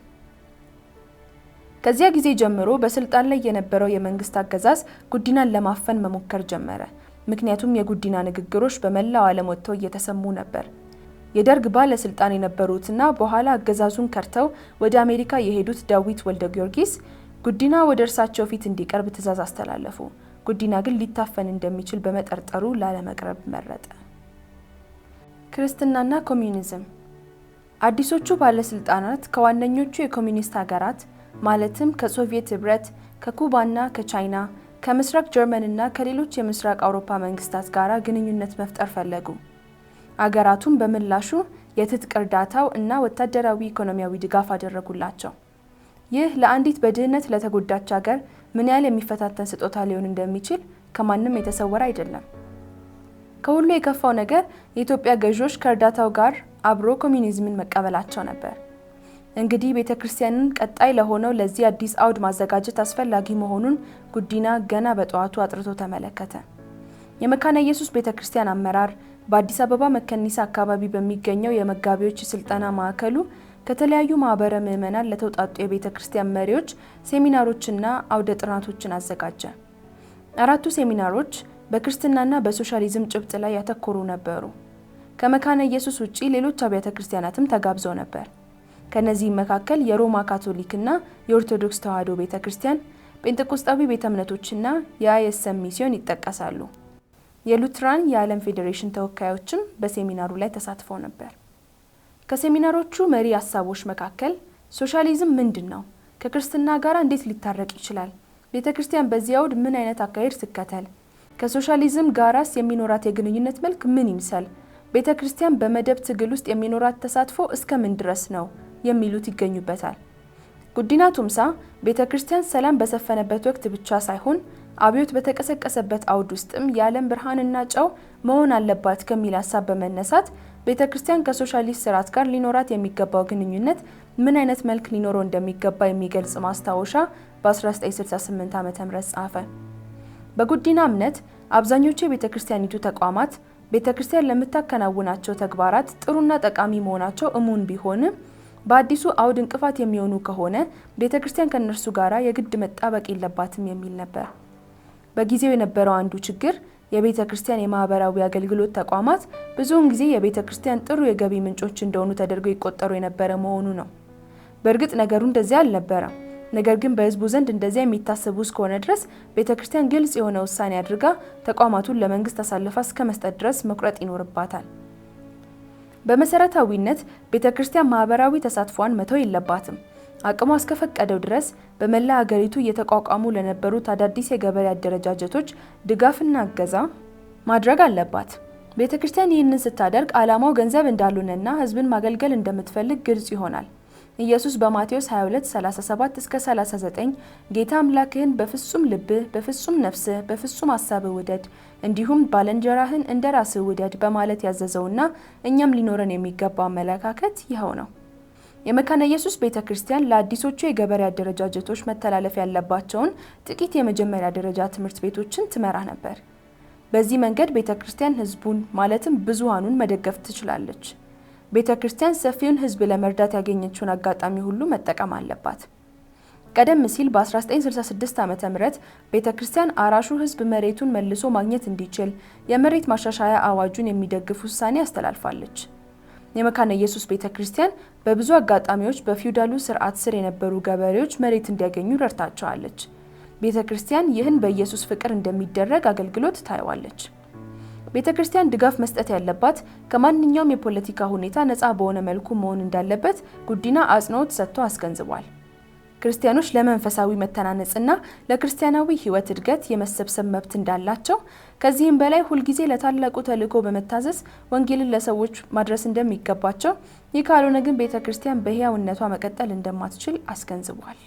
ከዚያ ጊዜ ጀምሮ በስልጣን ላይ የነበረው የመንግስት አገዛዝ ጉዲናን ለማፈን መሞከር ጀመረ። ምክንያቱም የጉዲና ንግግሮች በመላው ዓለም ወጥተው እየተሰሙ ነበር። የደርግ ባለስልጣን የነበሩትና በኋላ አገዛዙን ከርተው ወደ አሜሪካ የሄዱት ዳዊት ወልደ ጊዮርጊስ ጉዲና ወደ እርሳቸው ፊት እንዲቀርብ ትዕዛዝ አስተላለፉ። ጉዲና ግን ሊታፈን እንደሚችል በመጠርጠሩ ላለመቅረብ መረጠ። ክርስትናና ኮሚዩኒዝም። አዲሶቹ ባለስልጣናት ከዋነኞቹ የኮሚኒስት ሀገራት ማለትም ከሶቪየት ህብረት፣ ከኩባና ከቻይና፣ ከምስራቅ ጀርመንና ከሌሎች የምስራቅ አውሮፓ መንግስታት ጋር ግንኙነት መፍጠር ፈለጉ። አገራቱን በምላሹ የትጥቅ እርዳታው እና ወታደራዊ ኢኮኖሚያዊ ድጋፍ አደረጉላቸው። ይህ ለአንዲት በድህነት ለተጎዳች ሀገር ምን ያህል የሚፈታተን ስጦታ ሊሆን እንደሚችል ከማንም የተሰወረ አይደለም። ከሁሉ የከፋው ነገር የኢትዮጵያ ገዢዎች ከእርዳታው ጋር አብሮ ኮሚኒዝምን መቀበላቸው ነበር። እንግዲህ ቤተክርስቲያንን ቀጣይ ለሆነው ለዚህ አዲስ አውድ ማዘጋጀት አስፈላጊ መሆኑን ጉዲና ገና በጠዋቱ አጥርቶ ተመለከተ። የመካነ ኢየሱስ ቤተክርስቲያን አመራር በአዲስ አበባ መከኒሳ አካባቢ በሚገኘው የመጋቢዎች ስልጠና ማዕከሉ ከተለያዩ ማህበረ ምዕመናን ለተውጣጡ የቤተክርስቲያን መሪዎች ሴሚናሮችና አውደ ጥናቶችን አዘጋጀ። 4ቱ ሴሚናሮች በክርስትናና በሶሻሊዝም ጭብጥ ላይ ያተኮሩ ነበሩ። ከመካነ ኢየሱስ ውጪ ሌሎች አብያተ ክርስቲያናትም ተጋብዘው ነበር። ከነዚህ መካከል የሮማ ካቶሊክና የኦርቶዶክስ ተዋሕዶ ቤተክርስቲያን፣ ጴንጤቆስጣዊ ቤተ እምነቶችና የአይኤስኤም ሚስዮን ይጠቀሳሉ። የሉትራን የዓለም ፌዴሬሽን ተወካዮችም በሴሚናሩ ላይ ተሳትፈው ነበር። ከሴሚናሮቹ መሪ ሐሳቦች መካከል ሶሻሊዝም ምንድነው? ከክርስትና ጋር እንዴት ሊታረቅ ይችላል? ቤተክርስቲያን በዚህ አውድ ምን አይነት አካሄድ ትከተል? ከሶሻሊዝም ጋራስ የሚኖራት የግንኙነት መልክ ምን ይምሰል? ቤተክርስቲያን በመደብ ትግል ውስጥ የሚኖራት ተሳትፎ እስከ ምን ድረስ ነው? የሚሉት ይገኙበታል። ጉዲና ቱምሳ ቤተክርስቲያን ሰላም በሰፈነበት ወቅት ብቻ ሳይሆን አብዮት በተቀሰቀሰበት አውድ ውስጥም የዓለም ብርሃንና ጨው መሆን አለባት ከሚል ሐሳብ በመነሳት ቤተክርስቲያን ከሶሻሊስት ስርዓት ጋር ሊኖራት የሚገባው ግንኙነት ምን አይነት መልክ ሊኖረው እንደሚገባ የሚገልጽ ማስታወሻ በ1968 ዓ.ም ጻፈ። በጉዲና እምነት አብዛኞቹ የቤተክርስቲያኒቱ ተቋማት ቤተክርስቲያን ለምታከናውናቸው ተግባራት ጥሩና ጠቃሚ መሆናቸው እሙን ቢሆንም በአዲሱ አውድ እንቅፋት የሚሆኑ ከሆነ ቤተክርስቲያን ከነርሱ ጋራ የግድ መጣበቅ የለባትም የሚል ነበር። በጊዜው የነበረው አንዱ ችግር የቤተክርስቲያን የማህበራዊ አገልግሎት ተቋማት ብዙውን ጊዜ የቤተክርስቲያን ጥሩ የገቢ ምንጮች እንደሆኑ ተደርገው ይቆጠሩ የነበረ መሆኑ ነው። በእርግጥ ነገሩ እንደዚያ አልነበረም። ነገር ግን በህዝቡ ዘንድ እንደዚያ የሚታሰቡ እስከሆነ ድረስ ቤተክርስቲያን ግልጽ የሆነ ውሳኔ አድርጋ ተቋማቱን ለመንግስት አሳልፋ እስከ መስጠት ድረስ መቁረጥ ይኖርባታል። በመሰረታዊነት ቤተክርስቲያን ማህበራዊ ተሳትፏን መተው የለባትም። አቅሟ እስከፈቀደው ድረስ በመላ ሀገሪቱ እየተቋቋሙ ለነበሩት አዳዲስ የገበሬ አደረጃጀቶች ድጋፍና እገዛ ማድረግ አለባት። ቤተክርስቲያን ይህንን ስታደርግ ዓላማው ገንዘብ እንዳልሆነና ህዝብን ማገልገል እንደምትፈልግ ግልጽ ይሆናል። ኢየሱስ በማቴዎስ 22:37 እስከ 39 ጌታ አምላክህን በፍጹም ልብህ፣ በፍጹም ነፍስህ፣ በፍጹም ሐሳብህ ውደድ እንዲሁም ባልንጀራህን እንደራስህ ውደድ በማለት ያዘዘውና እኛም ሊኖረን የሚገባው አመለካከት ይኸው ነው። የመካነ ኢየሱስ ቤተክርስቲያን ለአዲሶቹ የገበሬ አደረጃጀቶች መተላለፍ ያለባቸውን ጥቂት የመጀመሪያ ደረጃ ትምህርት ቤቶችን ትመራ ነበር። በዚህ መንገድ ቤተክርስቲያን ህዝቡን ማለትም ብዙሃኑን መደገፍ ትችላለች። ቤተክርስቲያን ሰፊውን ህዝብ ለመርዳት ያገኘችውን አጋጣሚ ሁሉ መጠቀም አለባት። ቀደም ሲል በ1966 ዓ.ም ቤተክርስቲያን አራሹ ህዝብ መሬቱን መልሶ ማግኘት እንዲችል የመሬት ማሻሻያ አዋጁን የሚደግፍ ውሳኔ አስተላልፋለች። የመካነ ኢየሱስ ቤተክርስቲያን በብዙ አጋጣሚዎች በፊውዳሉ ስርዓት ስር የነበሩ ገበሬዎች መሬት እንዲያገኙ ረድታቸዋለች። ቤተክርስቲያን ይህን በኢየሱስ ፍቅር እንደሚደረግ አገልግሎት ታየዋለች። ቤተክርስቲያን ድጋፍ መስጠት ያለባት ከማንኛውም የፖለቲካ ሁኔታ ነፃ በሆነ መልኩ መሆን እንዳለበት ጉዲና አጽንኦት ሰጥቶ አስገንዝቧል። ክርስቲያኖች ለመንፈሳዊ መተናነጽና ለክርስቲያናዊ ህይወት እድገት የመሰብሰብ መብት እንዳላቸው፣ ከዚህም በላይ ሁልጊዜ ለታላቁ ተልእኮ በመታዘዝ ወንጌልን ለሰዎች ማድረስ እንደሚገባቸው፣ ይህ ካልሆነ ግን ቤተክርስቲያን በሕያውነቷ መቀጠል እንደማትችል አስገንዝቧል።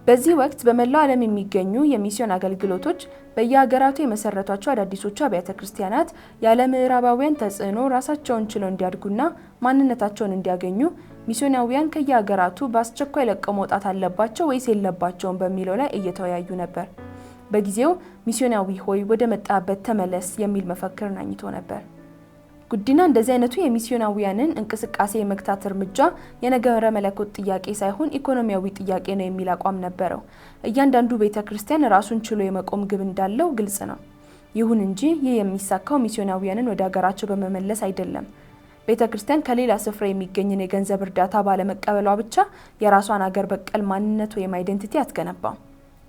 በዚህ ወቅት በመላው ዓለም የሚገኙ የሚስዮን አገልግሎቶች በየሀገራቱ የመሰረቷቸው አዳዲሶቹ አብያተ ክርስቲያናት ያለ ምዕራባውያን ተጽዕኖ ራሳቸውን ችለው እንዲያድጉና ማንነታቸውን እንዲያገኙ ሚስዮናውያን ከየሀገራቱ በአስቸኳይ ለቀው መውጣት አለባቸው ወይስ የለባቸውም በሚለው ላይ እየተወያዩ ነበር። በጊዜው ሚስዮናዊ ሆይ ወደ መጣበት ተመለስ የሚል መፈክር ናኝቶ ነበር። ጉዲና እንደዚህ አይነቱ የሚስዮናውያንን እንቅስቃሴ የመግታት እርምጃ የነገረ መለኮት ጥያቄ ሳይሆን ኢኮኖሚያዊ ጥያቄ ነው የሚል አቋም ነበረው። እያንዳንዱ ቤተክርስቲያን ራሱን ችሎ የመቆም ግብ እንዳለው ግልጽ ነው። ይሁን እንጂ ይህ የሚሳካው ሚስዮናውያንን ወደ ሀገራቸው በመመለስ አይደለም። ቤተክርስቲያን ከሌላ ስፍራ የሚገኝን የገንዘብ እርዳታ ባለመቀበሏ ብቻ የራሷን ሀገር በቀል ማንነት ወይም አይደንቲቲ አትገነባም።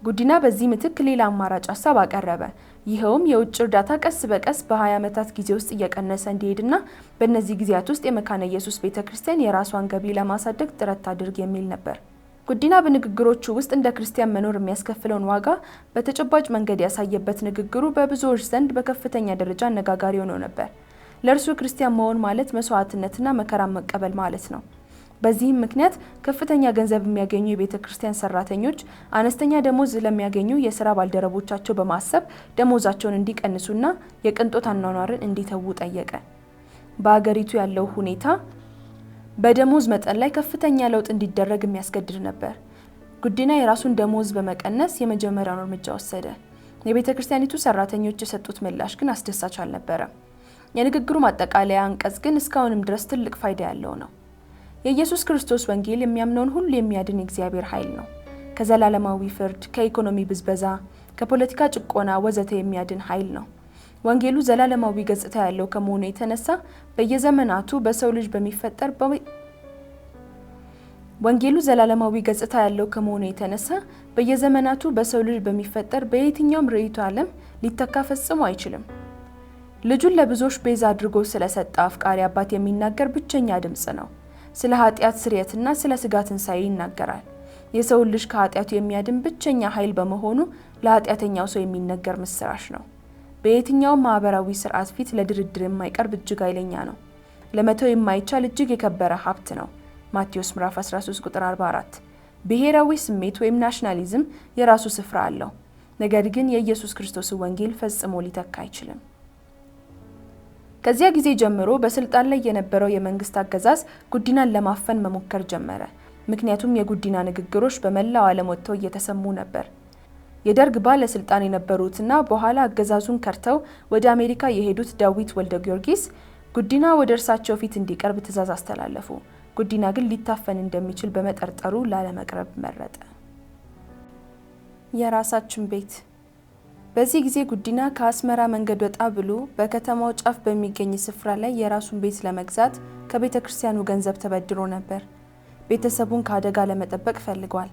ጉዲና በዚህ ምትክ ሌላ አማራጭ ሐሳብ አቀረበ። ይኸውም የውጭ እርዳታ ቀስ በቀስ በ20 ዓመታት ጊዜ ውስጥ እየቀነሰ እንዲሄድና በእነዚህ ጊዜያት ውስጥ የመካነ ኢየሱስ ቤተክርስቲያን የራሷን ገቢ ለማሳደግ ጥረት ታድርግ የሚል ነበር። ጉዲና በንግግሮቹ ውስጥ እንደ ክርስቲያን መኖር የሚያስከፍለውን ዋጋ በተጨባጭ መንገድ ያሳየበት ንግግሩ በብዙዎች ዘንድ በከፍተኛ ደረጃ አነጋጋሪ ሆኖ ነበር። ለእርሱ ክርስቲያን መሆን ማለት መስዋዕትነትና መከራን መቀበል ማለት ነው። በዚህም ምክንያት ከፍተኛ ገንዘብ የሚያገኙ የቤተክርስቲያን ሰራተኞች አነስተኛ ደሞዝ ለሚያገኙ የሥራ ባልደረቦቻቸው በማሰብ ደሞዛቸውን እንዲቀንሱና የቅንጦት አኗኗርን እንዲተዉ ጠየቀ። በአገሪቱ ያለው ሁኔታ በደሞዝ መጠን ላይ ከፍተኛ ለውጥ እንዲደረግ የሚያስገድድ ነበር። ጉዲና የራሱን ደሞዝ በመቀነስ የመጀመሪያውን እርምጃ ወሰደ። የቤተክርስቲያኒቱ ሰራተኞች የሰጡት ምላሽ ግን አስደሳች አልነበረም። የንግግሩ ማጠቃለያ አንቀጽ ግን እስካሁንም ድረስ ትልቅ ፋይዳ ያለው ነው። የኢየሱስ ክርስቶስ ወንጌል የሚያምነውን ሁሉ የሚያድን የእግዚአብሔር ኃይል ነው። ከዘላለማዊ ፍርድ፣ ከኢኮኖሚ ብዝበዛ፣ ከፖለቲካ ጭቆና ወዘተ የሚያድን ኃይል ነው። ወንጌሉ ዘላለማዊ ገጽታ ያለው ከመሆኑ የተነሳ በየዘመናቱ በሰው ልጅ በሚፈጠር በየትኛውም ርዕዮተ ዓለም ሊተካ ፈጽሞ አይችልም። ልጁን ለብዙዎች ቤዛ አድርጎ ስለሰጠ አፍቃሪ አባት የሚናገር ብቸኛ ድምጽ ነው። ስለ ኃጢአት ስርየትና ስለ ስጋ ትንሣኤ ይናገራል። የሰው ልጅ ከኃጢአቱ የሚያድን ብቸኛ ኃይል በመሆኑ ለኃጢአተኛው ሰው የሚነገር ምስራች ነው። በየትኛውም ማህበራዊ ስርዓት ፊት ለድርድር የማይቀርብ እጅግ ኃይለኛ ነው። ለመተው የማይቻል እጅግ የከበረ ሀብት ነው። ማቴዎስ ምዕራፍ 13 ቁጥር 44። ብሔራዊ ስሜት ወይም ናሽናሊዝም የራሱ ስፍራ አለው። ነገር ግን የኢየሱስ ክርስቶስ ወንጌል ፈጽሞ ሊተካ አይችልም። ከዚያ ጊዜ ጀምሮ በስልጣን ላይ የነበረው የመንግስት አገዛዝ ጉዲናን ለማፈን መሞከር ጀመረ። ምክንያቱም የጉዲና ንግግሮች በመላው ዓለም ወጥተው እየተሰሙ ነበር። የደርግ ባለስልጣን የነበሩትና በኋላ አገዛዙን ከርተው ወደ አሜሪካ የሄዱት ዳዊት ወልደ ጊዮርጊስ ጉዲና ወደ እርሳቸው ፊት እንዲቀርብ ትዕዛዝ አስተላለፉ። ጉዲና ግን ሊታፈን እንደሚችል በመጠርጠሩ ላለመቅረብ መረጠ። የራሳችን ቤት። በዚህ ጊዜ ጉዲና ከአስመራ መንገድ ወጣ ብሎ በከተማው ጫፍ በሚገኝ ስፍራ ላይ የራሱን ቤት ለመግዛት ከቤተክርስቲያኑ ገንዘብ ተበድሮ ነበር። ቤተሰቡን ከአደጋ ለመጠበቅ ፈልጓል።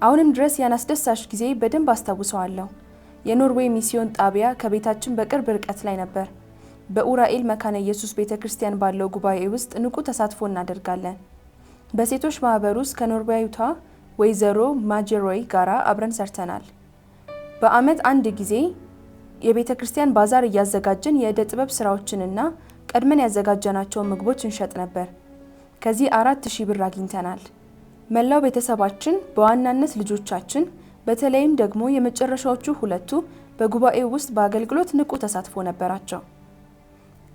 አሁንም ድረስ ያን አስደሳች ጊዜ በደንብ አስታውሰዋለሁ። የኖርዌይ ሚስዮን ጣቢያ ከቤታችን በቅርብ ርቀት ላይ ነበር። በኡራኤል መካነ ኢየሱስ ቤተክርስቲያን ባለው ጉባኤ ውስጥ ንቁ ተሳትፎ እናደርጋለን። በሴቶች ማህበር ውስጥ ከኖርዌያዊቷ ወይዘሮ ማጀሮይ ጋራ አብረን ሰርተናል። በአመት አንድ ጊዜ የቤተክርስቲያን ባዛር እያዘጋጀን የዕደ ጥበብ ስራዎችንና ቀድመን ያዘጋጀናቸው ምግቦች እንሸጥ ነበር። ከዚህ 4000 ብር አግኝተናል። መላው ቤተሰባችን በዋናነት ልጆቻችን በተለይም ደግሞ የመጨረሻዎቹ ሁለቱ በጉባኤው ውስጥ በአገልግሎት ንቁ ተሳትፎ ነበራቸው።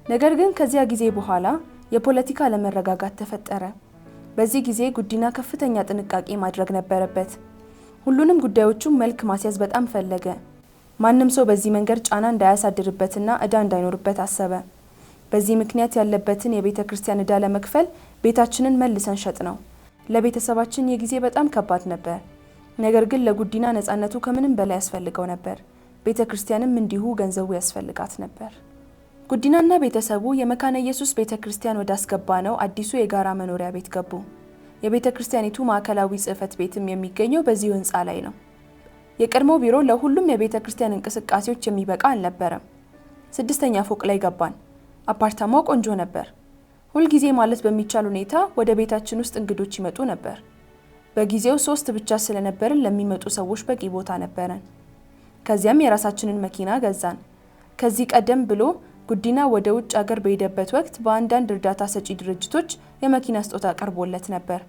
ነገር ግን ከዚያ ጊዜ በኋላ የፖለቲካ ለመረጋጋት ተፈጠረ። በዚህ ጊዜ ጉዲና ከፍተኛ ጥንቃቄ ማድረግ ነበረበት። ሁሉንም ጉዳዮቹን መልክ ማስያዝ በጣም ፈለገ። ማንም ሰው በዚህ መንገድ ጫና እንዳያሳድርበትና ዕዳ እንዳይኖርበት አሰበ። በዚህ ምክንያት ያለበትን የቤተክርስቲያን ዕዳ ለመክፈል ቤታችንን መልሰን ሸጥ ነው። ለቤተሰባችን የጊዜ በጣም ከባድ ነበር። ነገር ግን ለጉዲና ነፃነቱ ከምንም በላይ ያስፈልገው ነበር። ቤተክርስቲያንም እንዲሁ ገንዘቡ ያስፈልጋት ነበር። ጉዲናና ቤተሰቡ የመካነ ኢየሱስ ቤተክርስቲያን ወዳስገባ ነው አዲሱ የጋራ መኖሪያ ቤት ገቡ። የቤተክርስቲያኒቱ ማዕከላዊ ጽሕፈት ቤትም የሚገኘው በዚሁ ህንጻ ላይ ነው። የቀድሞ ቢሮ ለሁሉም የቤተክርስቲያን እንቅስቃሴዎች የሚበቃ አልነበረም። 6ኛ ፎቅ ላይ ገባን። አፓርታማው ቆንጆ ነበር። ሁልጊዜ ማለት በሚቻል ሁኔታ ወደ ቤታችን ውስጥ እንግዶች ይመጡ ነበር። በጊዜው 3 ብቻ ስለነበርን ለሚመጡ ሰዎች በቂ ቦታ ነበረን። ከዚያም የራሳችንን መኪና ገዛን። ከዚህ ቀደም ብሎ ጉዲና ወደ ውጭ ሀገር በሄደበት ወቅት በአንዳንድ እርዳታ ሰጪ ድርጅቶች የመኪና ስጦታ ቀርቦለት ነበር።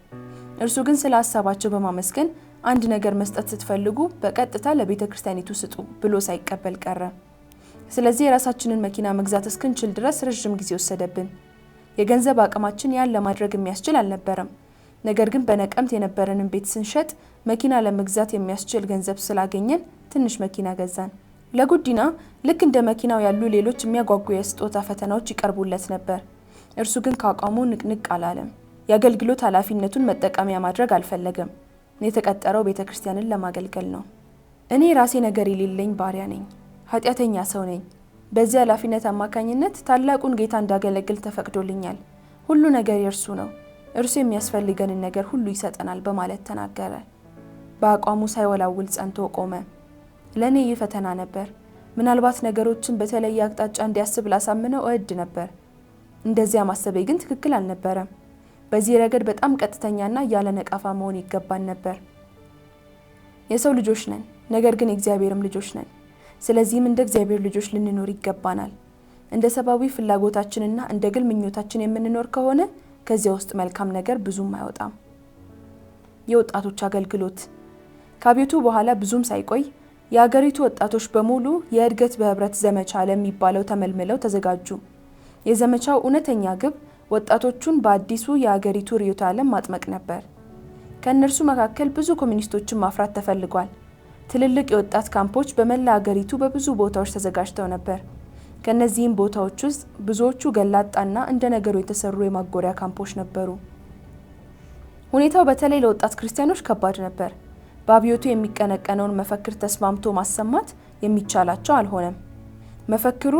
እርሱ ግን ስለ ሐሳባቸው በማመስገን አንድ ነገር መስጠት ስትፈልጉ በቀጥታ ለቤተክርስቲያኒቱ ስጡ ብሎ ሳይቀበል ቀረ። ስለዚህ የራሳችንን መኪና መግዛት እስክንችል ድረስ ረጅም ጊዜ ወሰደብን። የገንዘብ አቅማችን ያን ለማድረግ የሚያስችል አልነበረም። ነገር ግን በነቀምት የነበረንን ቤት ስንሸጥ መኪና ለመግዛት የሚያስችል ገንዘብ ስላገኘን ትንሽ መኪና ገዛን። ለጉዲና ልክ እንደ መኪናው ያሉ ሌሎች የሚያጓጉ የስጦታ ፈተናዎች ይቀርቡለት ነበር። እርሱ ግን ከአቋሙ ንቅንቅ አላለም። የአገልግሎት ኃላፊነቱን መጠቀሚያ ማድረግ አልፈለገም። የተቀጠረው ቤተክርስቲያንን ለማገልገል ነው። እኔ ራሴ ነገር የሌለኝ ባሪያ ነኝ። ኃጢአተኛ ሰው ነኝ። በዚህ ኃላፊነት አማካኝነት ታላቁን ጌታ እንዳገለግል ተፈቅዶልኛል። ሁሉ ነገር የእርሱ ነው። እርሱ የሚያስፈልገንን ነገር ሁሉ ይሰጠናል በማለት ተናገረ። በአቋሙ ሳይወላውል ጸንቶ ቆመ። ለኔ ይህ ፈተና ነበር። ምናልባት ነገሮችን በተለየ አቅጣጫ እንዲያስብ ላሳምነው እወድ ነበር። እንደዚያ ማሰቤ ግን ትክክል አልነበረም። በዚህ ረገድ በጣም ቀጥተኛና ያለ ነቀፋ መሆን ይገባን ነበር። የሰው ልጆች ነን፣ ነገር ግን የእግዚአብሔርም ልጆች ነን። ስለዚህም እንደ እግዚአብሔር ልጆች ልንኖር ይገባናል። እንደ ሰባዊ ፍላጎታችንና እንደ ግል ምኞታችን የምንኖር ከሆነ ከዚያ ውስጥ መልካም ነገር ብዙም አይወጣም። የወጣቶች አገልግሎት ከአብዮቱ በኋላ ብዙም ሳይቆይ የሀገሪቱ ወጣቶች በሙሉ የእድገት በህብረት ዘመቻ ለሚባለው ተመልምለው ተዘጋጁ። የዘመቻው እውነተኛ ግብ ወጣቶቹን በአዲሱ የሀገሪቱ ርዕዮተ ዓለም ማጥመቅ ነበር። ከእነርሱ መካከል ብዙ ኮሚኒስቶችን ማፍራት ተፈልጓል። ትልልቅ የወጣት ካምፖች በመላ ሀገሪቱ በብዙ ቦታዎች ተዘጋጅተው ነበር። ከነዚህም ቦታዎች ውስጥ ብዙዎቹ ገላጣና እንደ ነገሩ የተሰሩ የማጎሪያ ካምፖች ነበሩ። ሁኔታው በተለይ ለወጣት ክርስቲያኖች ከባድ ነበር። በአብዮቱ የሚቀነቀነውን መፈክር ተስማምቶ ማሰማት የሚቻላቸው አልሆነም። መፈክሩ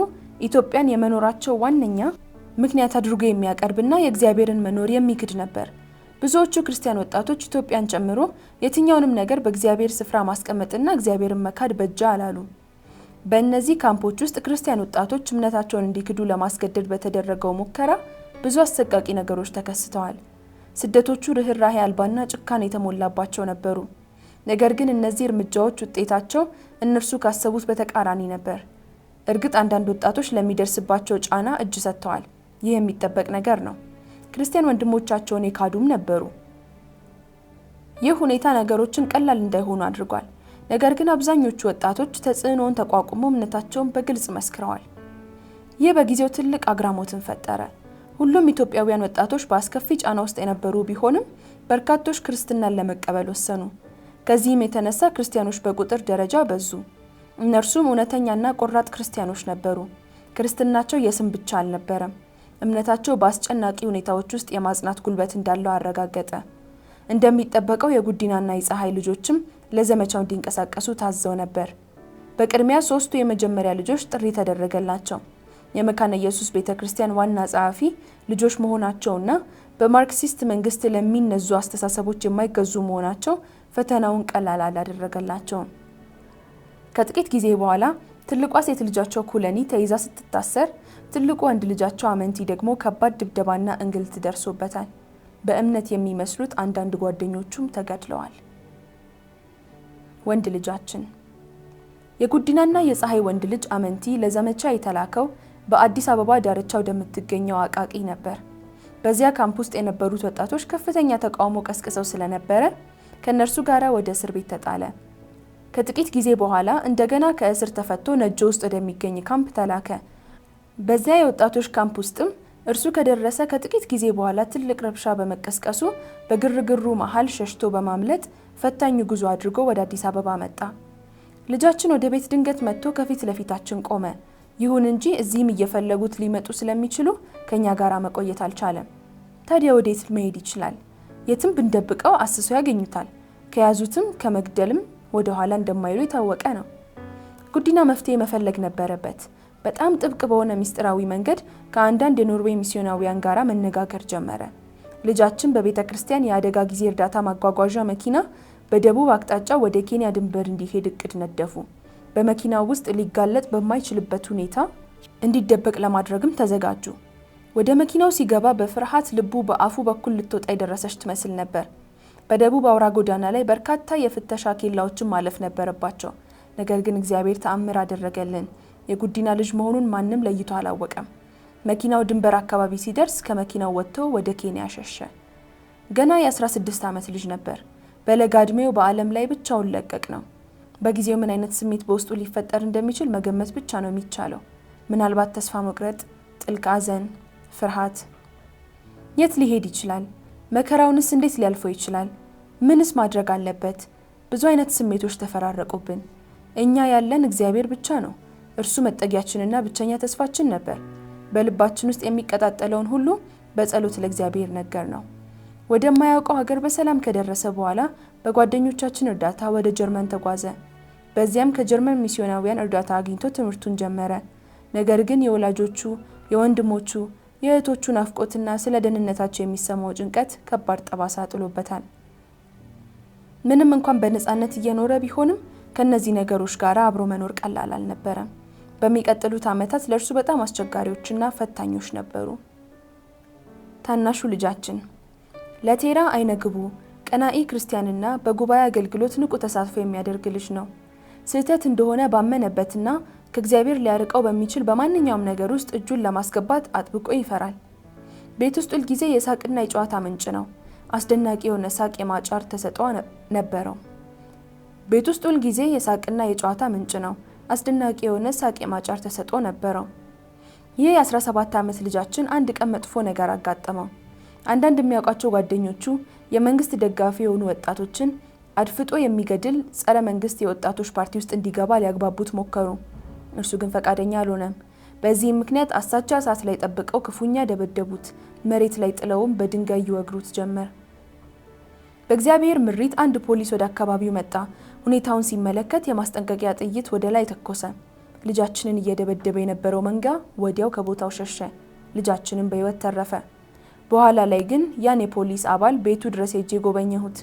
ኢትዮጵያን የመኖራቸው ዋነኛ ምክንያት አድርጎ የሚያቀርብና የእግዚአብሔርን መኖር የሚክድ ነበር። ብዙዎቹ ክርስቲያን ወጣቶች ኢትዮጵያን ጨምሮ የትኛውንም ነገር በእግዚአብሔር ስፍራ ማስቀመጥና እግዚአብሔርን መካድ በጃ አላሉ። በእነዚህ ካምፖች ውስጥ ክርስቲያን ወጣቶች እምነታቸውን እንዲክዱ ለማስገደድ በተደረገው ሙከራ ብዙ አሰቃቂ ነገሮች ተከስተዋል። ስደቶቹ ርህራሄ አልባና ጭካኔ የተሞላባቸው ነበሩ። ነገር ግን እነዚህ እርምጃዎች ውጤታቸው እነርሱ ካሰቡት በተቃራኒ ነበር። እርግጥ አንዳንድ ወጣቶች ለሚደርስባቸው ጫና እጅ ሰጥተዋል። ይህ የሚጠበቅ ነገር ነው። ክርስቲያን ወንድሞቻቸውን የካዱም ነበሩ። ይህ ሁኔታ ነገሮችን ቀላል እንዳይሆኑ አድርጓል። ነገር ግን አብዛኞቹ ወጣቶች ተጽዕኖውን ተቋቁመው እምነታቸውን በግልጽ መስክረዋል። ይህ በጊዜው ትልቅ አግራሞትን ፈጠረ። ሁሉም ኢትዮጵያውያን ወጣቶች በአስከፊ ጫና ውስጥ የነበሩ ቢሆንም በርካቶች ክርስትናን ለመቀበል ወሰኑ። ከዚህም የተነሳ ክርስቲያኖች በቁጥር ደረጃ በዙ። እነርሱም እውነተኛና ቆራጥ ክርስቲያኖች ነበሩ። ክርስትናቸው የስም ብቻ አልነበረም። እምነታቸው በአስጨናቂ ሁኔታዎች ውስጥ የማጽናት ጉልበት እንዳለው አረጋገጠ። እንደሚጠበቀው የጉዲናና የፀሐይ ልጆችም ለዘመቻው እንዲንቀሳቀሱ ታዘው ነበር። በቅድሚያ 3ቱ የመጀመሪያ ልጆች ጥሪ ተደረገላቸው። የመካነ ኢየሱስ ቤተክርስቲያን ዋና ጸሐፊ ልጆች መሆናቸውና በማርክሲስት መንግስት ለሚነዙ አስተሳሰቦች የማይገዙ መሆናቸው ፈተናውን ቀላል አላደረገላቸውም። ከጥቂት ጊዜ በኋላ ትልቋ ሴት ልጃቸው ኩለኒ ተይዛ ስትታሰር ትልቁ ወንድ ልጃቸው አመንቲ ደግሞ ከባድ ድብደባና እንግልት ደርሶበታል። በእምነት የሚመስሉት አንዳንድ ጓደኞቹም ተገድለዋል። ወንድ ልጃችን የጉዲናና የፀሐይ ወንድ ልጅ አመንቲ ለዘመቻ የተላከው በአዲስ አበባ ዳርቻ ወደምትገኘው አቃቂ ነበር። በዚያ ካምፕ ውስጥ የነበሩት ወጣቶች ከፍተኛ ተቃውሞ ቀስቅሰው ስለነበረ ከነርሱ ጋር ወደ እስር ቤት ተጣለ። ከጥቂት ጊዜ በኋላ እንደገና ከእስር ተፈቶ ነጆ ውስጥ ወደሚገኝ ካምፕ ተላከ። በዚያ የወጣቶች ካምፕ ውስጥም እርሱ ከደረሰ ከጥቂት ጊዜ በኋላ ትልቅ ረብሻ በመቀስቀሱ በግርግሩ መሃል ሸሽቶ በማምለጥ ፈታኝ ጉዞ አድርጎ ወደ አዲስ አበባ መጣ። ልጃችን ወደ ቤት ድንገት መጥቶ ከፊት ለፊታችን ቆመ። ይሁን እንጂ እዚህም እየፈለጉት ሊመጡ ስለሚችሉ ከኛ ጋር መቆየት አልቻለም። ታዲያ ወዴት መሄድ ይችላል? የትም ብንደብቀው አስሰው ያገኙታል። ከያዙትም ከመግደልም ወደ ኋላ እንደማይሉ የታወቀ ነው። ጉዲና መፍትሄ መፈለግ ነበረበት። በጣም ጥብቅ በሆነ ሚስጥራዊ መንገድ ከአንዳንድ የኖርዌይ ሚስዮናውያን ጋር መነጋገር ጀመረ። ልጃችን በቤተ ክርስቲያን የአደጋ ጊዜ እርዳታ ማጓጓዣ መኪና በደቡብ አቅጣጫ ወደ ኬንያ ድንበር እንዲሄድ እቅድ ነደፉ። በመኪናው ውስጥ ሊጋለጥ በማይችልበት ሁኔታ እንዲደበቅ ለማድረግም ተዘጋጁ። ወደ መኪናው ሲገባ በፍርሃት ልቡ በአፉ በኩል ልትወጣ የደረሰች ትመስል ነበር። በደቡብ አውራ ጎዳና ላይ በርካታ የፍተሻ ኬላዎችን ማለፍ ነበረባቸው። ነገር ግን እግዚአብሔር ተአምር አደረገልን። የጉዲና ልጅ መሆኑን ማንም ለይቶ አላወቀም። መኪናው ድንበር አካባቢ ሲደርስ ከመኪናው ወጥቶ ወደ ኬንያ ሸሸ። ገና የ16 ዓመት ልጅ ነበር። በለጋ ዕድሜው በዓለም ላይ ብቻውን ለቀቅ ነው። በጊዜው ምን አይነት ስሜት በውስጡ ሊፈጠር እንደሚችል መገመት ብቻ ነው የሚቻለው። ምናልባት ተስፋ መቁረጥ፣ ጥልቅ ሐዘን፣ ፍርሃት። የት ሊሄድ ይችላል? መከራውንስ እንዴት ሊያልፈው ይችላል? ምንስ ማድረግ አለበት? ብዙ አይነት ስሜቶች ተፈራረቁብን። እኛ ያለን እግዚአብሔር ብቻ ነው። እርሱ መጠጊያችንና ብቸኛ ተስፋችን ነበር። በልባችን ውስጥ የሚቀጣጠለውን ሁሉ በጸሎት ለእግዚአብሔር ነገር ነው። ወደማያውቀው ሀገር በሰላም ከደረሰ በኋላ በጓደኞቻችን እርዳታ ወደ ጀርመን ተጓዘ። በዚያም ከጀርመን ሚስዮናውያን እርዳታ አግኝቶ ትምህርቱን ጀመረ። ነገር ግን የወላጆቹ፣ የወንድሞቹ፣ የእህቶቹ ናፍቆትና ስለ ደህንነታቸው የሚሰማው ጭንቀት ከባድ ጠባሳ ጥሎበታል። ምንም እንኳን በነፃነት እየኖረ ቢሆንም ከነዚህ ነገሮች ጋር አብሮ መኖር ቀላል አልነበረም። በሚቀጥሉት ዓመታት ለእርሱ በጣም አስቸጋሪዎችና ፈታኞች ነበሩ። ታናሹ ልጃችን ለቴራ አይነግቡ ቀናኢ ክርስቲያንና በጉባኤ አገልግሎት ንቁ ተሳትፎ የሚያደርግ ልጅ ነው። ስህተት እንደሆነ ባመነበትና ከእግዚአብሔር ሊያርቀው በሚችል በማንኛውም ነገር ውስጥ እጁን ለማስገባት አጥብቆ ይፈራል። ቤት ውስጥ ሁልጊዜ የሳቅና የጨዋታ ምንጭ ነው። አስደናቂ የሆነ ሳቅ የማጫር ተሰጥኦ ነበረው። ቤት ውስጥ ሁልጊዜ የሳቅና የጨዋታ ምንጭ ነው። አስደናቂ የሆነ ሳቅ የማጫር ተሰጥኦ ነበረው። ይህ የ17 ዓመት ልጃችን አንድ ቀን መጥፎ ነገር አጋጠመው። አንዳንድ የሚያውቃቸው ጓደኞቹ የመንግስት ደጋፊ የሆኑ ወጣቶችን አድፍጦ የሚገድል ጸረ መንግስት የወጣቶች ፓርቲ ውስጥ እንዲገባ ሊያግባቡት ሞከሩ። እርሱ ግን ፈቃደኛ አልሆነም። በዚህም ምክንያት አሳቻ እሳት ላይ ጠብቀው ክፉኛ ደበደቡት። መሬት ላይ ጥለውም በድንጋይ ይወግሩት ጀመር። በእግዚአብሔር ምሪት አንድ ፖሊስ ወደ አካባቢው መጣ። ሁኔታውን ሲመለከት የማስጠንቀቂያ ጥይት ወደ ላይ ተኮሰ። ልጃችንን እየደበደበ የነበረው መንጋ ወዲያው ከቦታው ሸሸ። ልጃችንን በህይወት ተረፈ። በኋላ ላይ ግን ያን የፖሊስ አባል ቤቱ ድረስ ሄጄ ጎበኘሁት።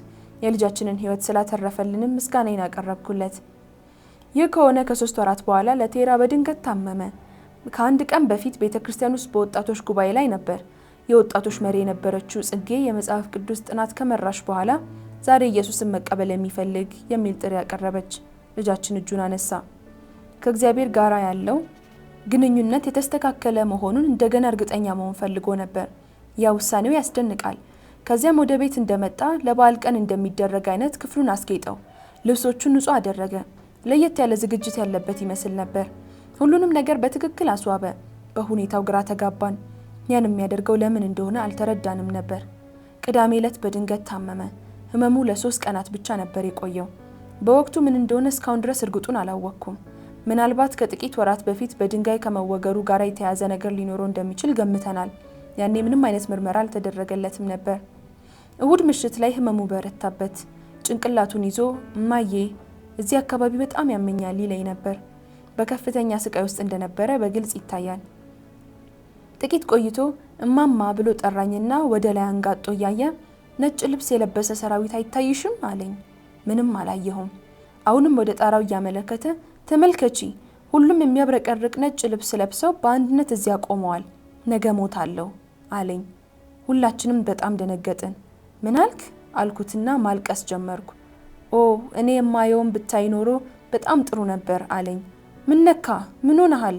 የልጃችንን ህይወት ስላተረፈልንም ምስጋናዬን አቀረብኩለት። ይህ ከሆነ ከ3 ወራት በኋላ ለቴራ በድንገት ታመመ። ከአንድ ቀን በፊት ቤተክርስቲያን ውስጥ በወጣቶች ጉባኤ ላይ ነበር። የወጣቶች መሪ የነበረችው ጽጌ የመጽሐፍ ቅዱስ ጥናት ከመራሽ በኋላ ዛሬ ኢየሱስን መቀበል የሚፈልግ የሚል ጥሪ ያቀረበች። ልጃችን እጁን አነሳ። ከእግዚአብሔር ጋር ያለው ግንኙነት የተስተካከለ መሆኑን እንደገና እርግጠኛ መሆን ፈልጎ ነበር። ያ ውሳኔው ያስደንቃል። ከዚያም ወደ ቤት እንደመጣ ለበዓል ቀን እንደሚደረግ አይነት ክፍሉን አስጌጠው። ልብሶቹን ንጹህ አደረገ። ለየት ያለ ዝግጅት ያለበት ይመስል ነበር። ሁሉንም ነገር በትክክል አስዋበ። በሁኔታው ግራ ተጋባን። ያን የሚያደርገው ለምን እንደሆነ አልተረዳንም ነበር። ቅዳሜ ዕለት በድንገት ታመመ። ህመሙ ለ3 ቀናት ብቻ ነበር የቆየው። በወቅቱ ምን እንደሆነ እስካሁን ድረስ እርግጡን አላወቅኩም። ምናልባት ከጥቂት ወራት በፊት በድንጋይ ከመወገሩ ጋር የተያዘ ነገር ሊኖረው እንደሚችል ገምተናል። ያኔ ምንም አይነት ምርመራ አልተደረገለትም ነበር። እሁድ ምሽት ላይ ህመሙ በረታበት። ጭንቅላቱን ይዞ እማዬ እዚህ አካባቢ በጣም ያመኛል ይለኝ ነበር። በከፍተኛ ስቃይ ውስጥ እንደነበረ በግልጽ ይታያል። ጥቂት ቆይቶ እማማ ብሎ ጠራኝና ወደ ላይ አንጋጦ እያየ ነጭ ልብስ የለበሰ ሰራዊት አይታይሽም አለኝ። ምንም አላየሁም። አሁንም ወደ ጣራው እያመለከተ ተመልከቺ፣ ሁሉም የሚያብረቀርቅ ነጭ ልብስ ለብሰው በአንድነት እዚያ ቆመዋል። ነገ ሞታለሁ አለኝ። ሁላችንም በጣም ደነገጥን። ምን አልክ አልኩትና ማልቀስ ጀመርኩ። ኦ እኔ የማየውን ብታይ ኖሮ በጣም ጥሩ ነበር አለኝ። ምን ነካ ምን ሆነሃል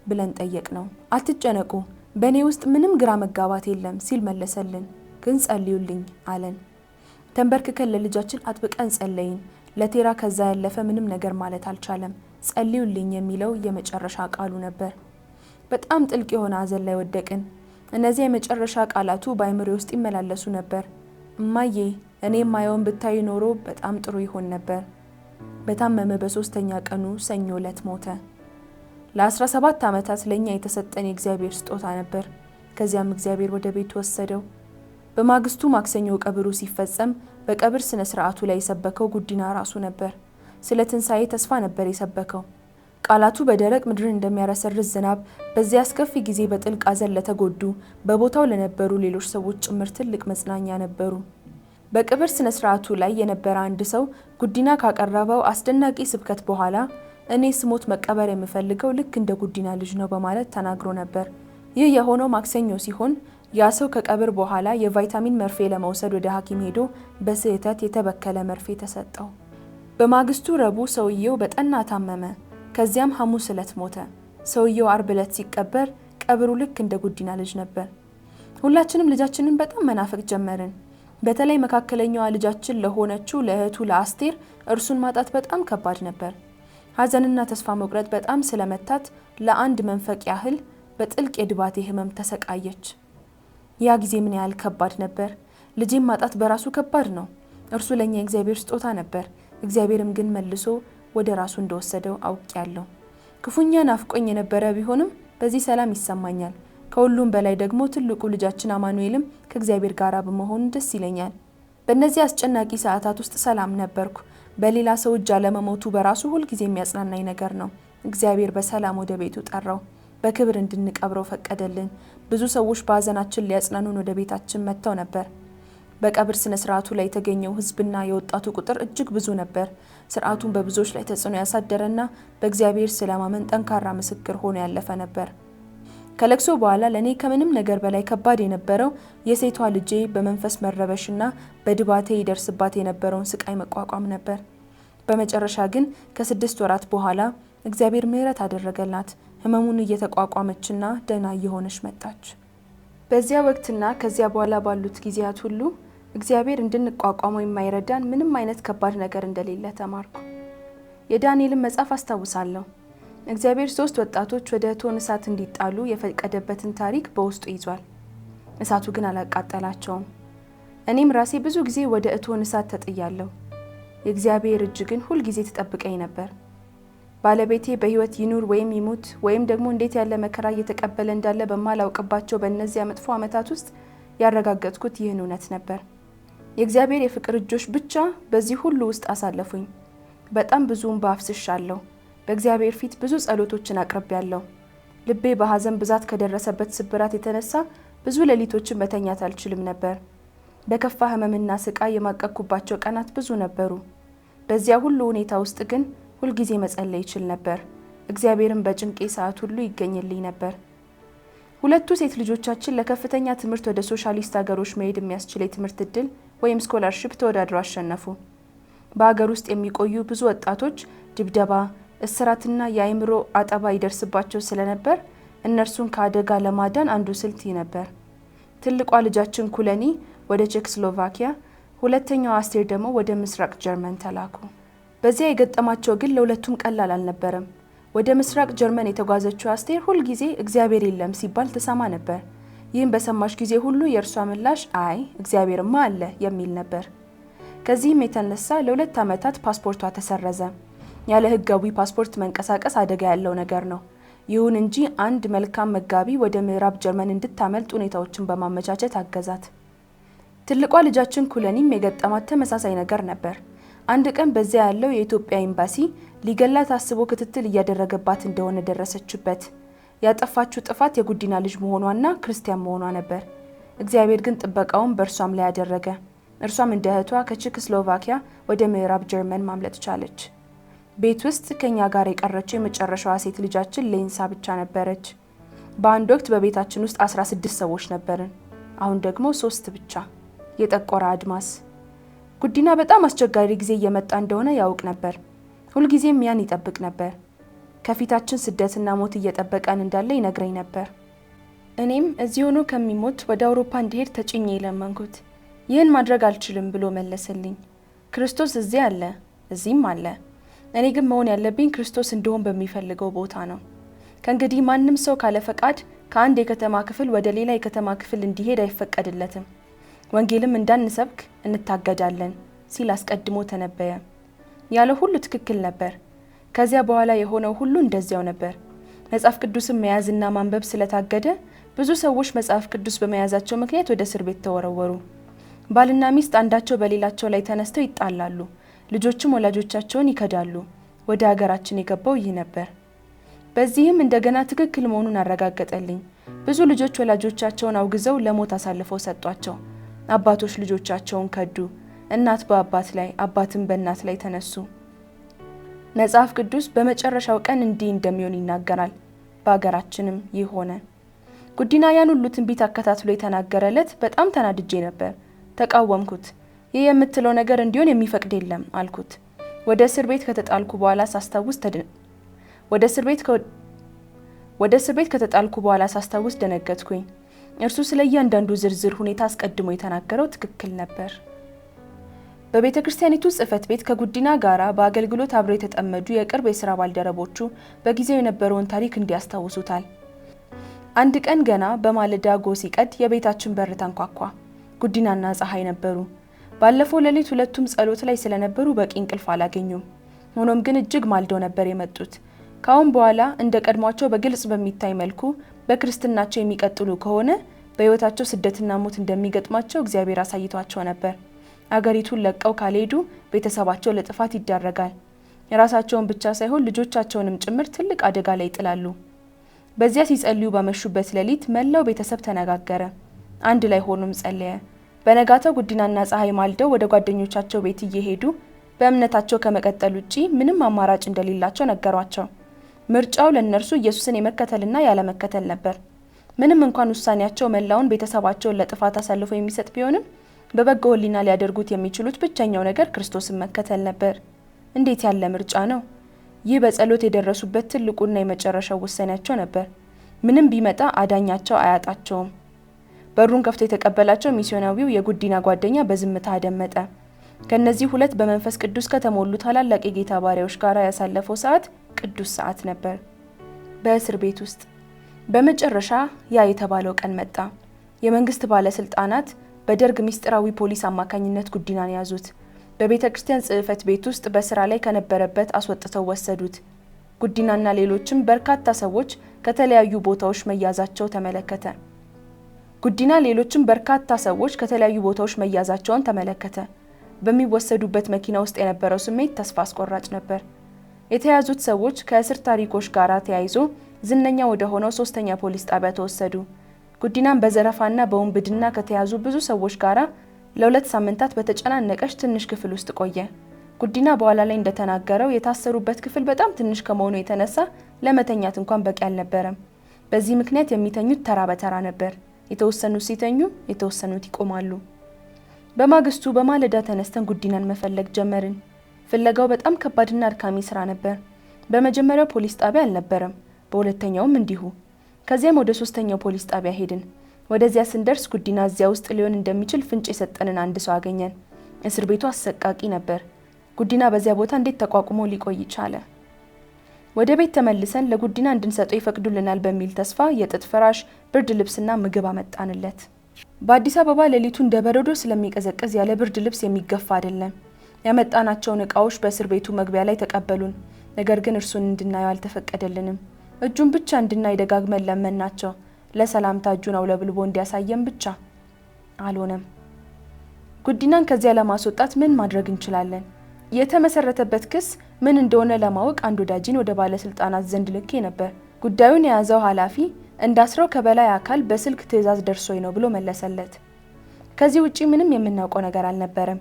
ብለን ጠየቅነው። አትጨነቁ በእኔ ውስጥ ምንም ግራ መጋባት የለም ሲል መለሰልን። ግን ጸልዩልኝ አለን። ተንበርክከን ለልጃችን አጥብቀን ጸለይን። ለቴራ ከዛ ያለፈ ምንም ነገር ማለት አልቻለም። ጸልዩልኝ የሚለው የመጨረሻ ቃሉ ነበር። በጣም ጥልቅ የሆነ ሐዘን ላይ ወደቅን። እነዚህ የመጨረሻ ቃላቱ በአይምሮዬ ውስጥ ይመላለሱ ነበር። እማዬ እኔ የማየውን ብታይ ኖሮ በጣም ጥሩ ይሆን ነበር። በታመመ በ3ኛ ቀኑ ሰኞ ዕለት ሞተ። ለ17 ዓመታት ለኛ የተሰጠን የእግዚአብሔር ስጦታ ነበር። ከዚያም እግዚአብሔር ወደ ቤቱ ወሰደው። በማግስቱ ማክሰኞ ቀብሩ ሲፈጸም በቀብር ስነ ስርዓቱ ላይ የሰበከው ጉዲና ራሱ ነበር። ስለ ትንሣኤ ተስፋ ነበር የሰበከው። ቃላቱ በደረቅ ምድር እንደሚያረሰርስ ዝናብ በዚያ አስከፊ ጊዜ በጥልቅ ሐዘን ለተጎዱ በቦታው ለነበሩ ሌሎች ሰዎች ጭምር ትልቅ መጽናኛ ነበሩ። በቀብር ስነ ስርዓቱ ላይ የነበረ አንድ ሰው ጉዲና ካቀረበው አስደናቂ ስብከት በኋላ እኔ ስሞት መቀበር የምፈልገው ልክ እንደ ጉዲና ልጅ ነው በማለት ተናግሮ ነበር። ይህ የሆነው ማክሰኞ ሲሆን ያ ሰው ከቀብር በኋላ የቫይታሚን መርፌ ለመውሰድ ወደ ሐኪም ሄዶ በስህተት የተበከለ መርፌ ተሰጠው። በማግስቱ ረቡዕ ሰውየው በጠና ታመመ። ከዚያም ሐሙስ ዕለት ሞተ። ሰውየው አርብ ዕለት ሲቀበር ቀብሩ ልክ እንደ ጉዲና ልጅ ነበር። ሁላችንም ልጃችንን በጣም መናፈቅ ጀመርን። በተለይ መካከለኛዋ ልጃችን ለሆነችው ለእህቱ ለአስቴር እርሱን ማጣት በጣም ከባድ ነበር። ሐዘንና ተስፋ መቁረጥ በጣም ስለመታት ለአንድ መንፈቅ ያህል በጥልቅ የድባቴ ህመም ተሰቃየች። ያ ጊዜ ምን ያህል ከባድ ነበር! ልጄን ማጣት በራሱ ከባድ ነው። እርሱ ለኛ የእግዚአብሔር ስጦታ ነበር። እግዚአብሔርም ግን መልሶ ወደ ራሱ እንደወሰደው አውቄያለሁ። ክፉኛ ናፍቆኝ የነበረ ቢሆንም በዚህ ሰላም ይሰማኛል። ከሁሉም በላይ ደግሞ ትልቁ ልጃችን አማኑኤልም ከእግዚአብሔር ጋር በመሆኑ ደስ ይለኛል። በእነዚህ አስጨናቂ ሰዓታት ውስጥ ሰላም ነበርኩ። በሌላ ሰው እጅ አለመሞቱ በራሱ ሁልጊዜ የሚያጽናናኝ ነገር ነው። እግዚአብሔር በሰላም ወደ ቤቱ ጠራው። በክብር እንድንቀብረው ፈቀደልን። ብዙ ሰዎች በሐዘናችን ሊያጽናኑን ወደ ቤታችን መጥተው ነበር። በቀብር ስነ ስርዓቱ ላይ የተገኘው ህዝብና የወጣቱ ቁጥር እጅግ ብዙ ነበር። ስርዓቱን በብዙዎች ላይ ተጽዕኖ ያሳደረና በእግዚአብሔር ስለማመን ጠንካራ ምስክር ሆኖ ያለፈ ነበር። ከለቅሶ በኋላ ለኔ ከምንም ነገር በላይ ከባድ የነበረው የሴቷ ልጄ በመንፈስ መረበሽና በድባቴ ይደርስባት የነበረውን ስቃይ መቋቋም ነበር። በመጨረሻ ግን ከ6 ወራት በኋላ እግዚአብሔር ምህረት አደረገላት። ህመሙን እየተቋቋመችና ደህና እየሆነች መጣች። በዚያ ወቅትና ከዚያ በኋላ ባሉት ጊዜያት ሁሉ እግዚአብሔር እንድንቋቋመው የማይረዳን ምንም አይነት ከባድ ነገር እንደሌለ ተማርኩ። የዳንኤልን መጽሐፍ አስታውሳለሁ። እግዚአብሔር 3 ወጣቶች ወደ እቶን እሳት እንዲጣሉ የፈቀደበትን ታሪክ በውስጡ ይዟል። እሳቱ ግን አላቃጠላቸውም። እኔም ራሴ ብዙ ጊዜ ወደ እቶን እሳት ተጥያለሁ። የእግዚአብሔር እጅ ግን ሁል ጊዜ ተጠብቀኝ ነበር። ባለቤቴ በህይወት ይኑር ወይም ይሙት ወይም ደግሞ እንዴት ያለ መከራ እየተቀበለ እንዳለ በማላውቅባቸው በእነዚያ መጥፎ ዓመታት ውስጥ ያረጋገጥኩት ይህን እውነት ነበር። የእግዚአብሔር የፍቅር እጆች ብቻ በዚህ ሁሉ ውስጥ አሳለፉኝ። በጣም ብዙ እንባ አፍስሻለሁ። በእግዚአብሔር ፊት ብዙ ጸሎቶችን አቅርቤያለሁ። ልቤ በሐዘን ብዛት ከደረሰበት ስብራት የተነሳ ብዙ ሌሊቶችን መተኛት አልችልም ነበር። በከፋ ህመምና ስቃይ የማቀቅኩባቸው ቀናት ብዙ ነበሩ። በዚያ ሁሉ ሁኔታ ውስጥ ግን ሁልጊዜ መጸለይ ይችል ነበር። እግዚአብሔርን በጭንቄ ሰዓት ሁሉ ይገኝልኝ ነበር። ሁለቱ ሴት ልጆቻችን ለከፍተኛ ትምህርት ወደ ሶሻሊስት ሀገሮች መሄድ የሚያስችል የትምህርት ዕድል ወይም ስኮላርሺፕ ተወዳድረው አሸነፉ። በሀገር ውስጥ የሚቆዩ ብዙ ወጣቶች ድብደባ፣ እስራትና የአእምሮ አጠባ ይደርስባቸው ስለነበር እነርሱን ከአደጋ ለማዳን አንዱ ስልት ነበር። ትልቋ ልጃችን ኩለኒ ወደ ቼክስሎቫኪያ፣ ሁለተኛዋ አስቴር ደግሞ ወደ ምስራቅ ጀርመን ተላኩ። በዚያ የገጠማቸው ግን ለሁለቱም ቀላል አልነበረም። ወደ ምስራቅ ጀርመን የተጓዘችው አስቴር ሁልጊዜ እግዚአብሔር የለም ሲባል ትሰማ ነበር። ይህም በሰማች ጊዜ ሁሉ የእርሷ ምላሽ አይ እግዚአብሔርማ አለ የሚል ነበር። ከዚህም የተነሳ ለ2 ዓመታት ፓስፖርቷ ተሰረዘ። ያለ ህጋዊ ፓስፖርት መንቀሳቀስ አደጋ ያለው ነገር ነው። ይሁን እንጂ አንድ መልካም መጋቢ ወደ ምዕራብ ጀርመን እንድታመልጥ ሁኔታዎችን በማመቻቸት አገዛት። ትልቋ ልጃችን ኩለኒም የገጠማት ተመሳሳይ ነገር ነበር። አንድ ቀን በዚያ ያለው የኢትዮጵያ ኤምባሲ ሊገላት አስቦ ክትትል እያደረገባት እንደሆነ ደረሰችበት። ያጠፋችው ጥፋት የጉዲና ልጅ መሆኗና ክርስቲያን መሆኗ ነበር። እግዚአብሔር ግን ጥበቃውን በእርሷም ላይ ያደረገ። እርሷም እንደ እህቷ ከቼክስሎቫኪያ ወደ ምዕራብ ጀርመን ማምለጥ ቻለች። ቤት ውስጥ ከኛ ጋር የቀረችው የመጨረሻዋ ሴት ልጃችን ሌንሳ ብቻ ነበረች። በአንድ ወቅት በቤታችን ውስጥ 16 ሰዎች ነበርን። አሁን ደግሞ 3 ብቻ። የጠቆረ አድማስ። ጉዲና በጣም አስቸጋሪ ጊዜ እየመጣ እንደሆነ ያውቅ ነበር። ሁልጊዜም ያን ይጠብቅ ነበር። ከፊታችን ስደትና ሞት እየጠበቀን እንዳለ ይነግረኝ ነበር። እኔም እዚህ ሆኖ ከሚሞት ወደ አውሮፓ እንዲሄድ ተጭኜ ለመንኩት። ይህን ማድረግ አልችልም ብሎ መለሰልኝ። ክርስቶስ እዚህ አለ፣ እዚህም አለ። እኔ ግን መሆን ያለብኝ ክርስቶስ እንደሆን በሚፈልገው ቦታ ነው። ከእንግዲህ ማንም ሰው ካለ ፈቃድ ከአንድ የከተማ ክፍል ወደ ሌላ የከተማ ክፍል እንዲሄድ አይፈቀድለትም። ወንጌልም እንዳንሰብክ እንታገዳለን ሲል አስቀድሞ ተነበየ። ያለው ሁሉ ትክክል ነበር። ከዚያ በኋላ የሆነው ሁሉ እንደዚያው ነበር። መጽሐፍ ቅዱስን መያዝና ማንበብ ስለታገደ ብዙ ሰዎች መጽሐፍ ቅዱስ በመያዛቸው ምክንያት ወደ እስር ቤት ተወረወሩ። ባልና ሚስት አንዳቸው በሌላቸው ላይ ተነስተው ይጣላሉ። ልጆችም ወላጆቻቸውን ይከዳሉ። ወደ ሀገራችን የገባው ይህ ነበር። በዚህም እንደገና ትክክል መሆኑን አረጋገጠልኝ። ብዙ ልጆች ወላጆቻቸውን አውግዘው ለሞት አሳልፈው ሰጧቸው። አባቶች ልጆቻቸውን ከዱ። እናት በአባት ላይ፣ አባትም በእናት ላይ ተነሱ። መጽሐፍ ቅዱስ በመጨረሻው ቀን እንዲህ እንደሚሆን ይናገራል። በሀገራችንም ይህ ሆነ። ጉዲና ያን ሁሉ ትንቢት አከታትሎ የተናገረለት በጣም ተናድጄ ነበር። ተቃወምኩት። ይህ የምትለው ነገር እንዲሆን የሚፈቅድ የለም አልኩት። ወደ እስር ቤት ከተጣልኩ በኋላ ሳስታውስ ደነገጥኩኝ። እርሱ ስለ እያንዳንዱ ዝርዝር ሁኔታ አስቀድሞ የተናገረው ትክክል ነበር። በቤተ ክርስቲያኒቱ ጽሕፈት ቤት ከጉዲና ጋራ በአገልግሎት አብረው የተጠመዱ የቅርብ የሥራ ባልደረቦቹ በጊዜው የነበረውን ታሪክ እንዲያስታውሱታል። አንድ ቀን ገና በማለዳ ጎህ ሲቀድ የቤታችን በር ተንኳኳ። ጉዲናና ፀሐይ ነበሩ። ባለፈው ሌሊት ሁለቱም ጸሎት ላይ ስለነበሩ በቂ እንቅልፍ አላገኙም። ሆኖም ግን እጅግ ማልደው ነበር የመጡት። ካሁን በኋላ እንደ ቀድሟቸው በግልጽ በሚታይ መልኩ በክርስትናቸው የሚቀጥሉ ከሆነ በሕይወታቸው ስደትና ሞት እንደሚገጥማቸው እግዚአብሔር አሳይቷቸው ነበር። አገሪቱን ለቀው ካልሄዱ ቤተሰባቸው ለጥፋት ይዳረጋል። የራሳቸውን ብቻ ሳይሆን ልጆቻቸውንም ጭምር ትልቅ አደጋ ላይ ይጥላሉ። በዚያ ሲጸልዩ በመሹበት ሌሊት መላው ቤተሰብ ተነጋገረ። አንድ ላይ ሆኖም ጸለየ። በነጋታው ጉዲናና ፀሐይ ማልደው ወደ ጓደኞቻቸው ቤት እየሄዱ በእምነታቸው ከመቀጠል ውጪ ምንም አማራጭ እንደሌላቸው ነገሯቸው። ምርጫው ለነርሱ ኢየሱስን የመከተልና ያለመከተል ነበር። ምንም እንኳን ውሳኔያቸው መላውን ቤተሰባቸውን ለጥፋት አሳልፎ የሚሰጥ ቢሆንም በበጎ ሕሊና ሊያደርጉት የሚችሉት ብቸኛው ነገር ክርስቶስን መከተል ነበር። እንዴት ያለ ምርጫ ነው! ይህ በጸሎት የደረሱበት ትልቁና የመጨረሻው ውሳኔያቸው ነበር። ምንም ቢመጣ አዳኛቸው አያጣቸውም። በሩን ከፍቶ የተቀበላቸው ሚስዮናዊው የጉዲና ጓደኛ በዝምታ አደመጠ። ከነዚህ ሁለት በመንፈስ ቅዱስ ከተሞሉ ታላላቅ የጌታ ባሪያዎች ጋር ያሳለፈው ሰዓት ቅዱስ ሰዓት ነበር። በእስር ቤት ውስጥ በመጨረሻ ያ የተባለው ቀን መጣ። የመንግስት ባለስልጣናት በደርግ ሚስጥራዊ ፖሊስ አማካኝነት ጉዲናን ያዙት። በቤተ ክርስቲያን ጽሕፈት ቤት ውስጥ በስራ ላይ ከነበረበት አስወጥተው ወሰዱት። ጉዲናና ሌሎችም በርካታ ሰዎች ከተለያዩ ቦታዎች መያዛቸው ተመለከተ። በሚወሰዱበት መኪና ውስጥ የነበረው ስሜት ተስፋ አስቆራጭ ነበር። የተያዙት ሰዎች ከእስር ታሪኮች ጋር ተያይዞ ዝነኛ ወደ ሆነው 3ኛ ፖሊስ ጣቢያ ተወሰዱ። ጉዲናን በዘረፋና በወንብድና ከተያዙ ብዙ ሰዎች ጋር ለ2 ሳምንታት በተጨናነቀች ትንሽ ክፍል ውስጥ ቆየ። ጉዲና በኋላ ላይ እንደተናገረው የታሰሩበት ክፍል በጣም ትንሽ ከመሆኑ የተነሳ ለመተኛት እንኳን በቂ አልነበረም። በዚህ ምክንያት የሚተኙት ተራ በተራ ነበር። የተወሰኑት ሲተኙ፣ የተወሰኑት ይቆማሉ። በማግስቱ በማለዳ ተነስተን ጉዲናን መፈለግ ጀመርን። ፍለጋው በጣም ከባድና አድካሚ ስራ ነበር። በመጀመሪያው ፖሊስ ጣቢያ አልነበረም፣ በሁለተኛውም እንዲሁ። ከዚያም ወደ 3ኛው ፖሊስ ጣቢያ ሄድን። ወደዚያ ስንደርስ ጉዲና እዚያ ውስጥ ሊሆን እንደሚችል ፍንጭ የሰጠንን አንድ ሰው አገኘን። እስር ቤቱ አሰቃቂ ነበር። ጉዲና በዚያ ቦታ እንዴት ተቋቁሞ ሊቆይ ቻለ? ወደ ቤት ተመልሰን ለጉዲና እንድንሰጠው ይፈቅዱልናል በሚል ተስፋ የጥጥ ፍራሽ፣ ብርድ ልብስና ምግብ አመጣንለት። በአዲስ አበባ ሌሊቱ እንደ በረዶ ስለሚቀዘቅዝ ያለ ብርድ ልብስ የሚገፋ አይደለም። ያመጣናቸውን እቃዎች በእስር ቤቱ መግቢያ ላይ ተቀበሉን። ነገር ግን እርሱን እንድናየው አልተፈቀደልንም። እጁን ብቻ እንድናይ ደጋግመን ለመናቸው። ለሰላምታ እጁን አውለብልቦ እንዲያሳየን ብቻ። አልሆነም። ጉዲናን ከዚያ ለማስወጣት ምን ማድረግ እንችላለን? የተመሰረተበት ክስ ምን እንደሆነ ለማወቅ አንድ ወዳጅን ወደ ባለስልጣናት ዘንድ ልኬ ነበር። ጉዳዩን የያዘው ኃላፊ እንዳስረው ከበላይ አካል በስልክ ትዕዛዝ ደርሶኝ ነው ብሎ መለሰለት። ከዚህ ውጪ ምንም የምናውቀው ነገር አልነበረም።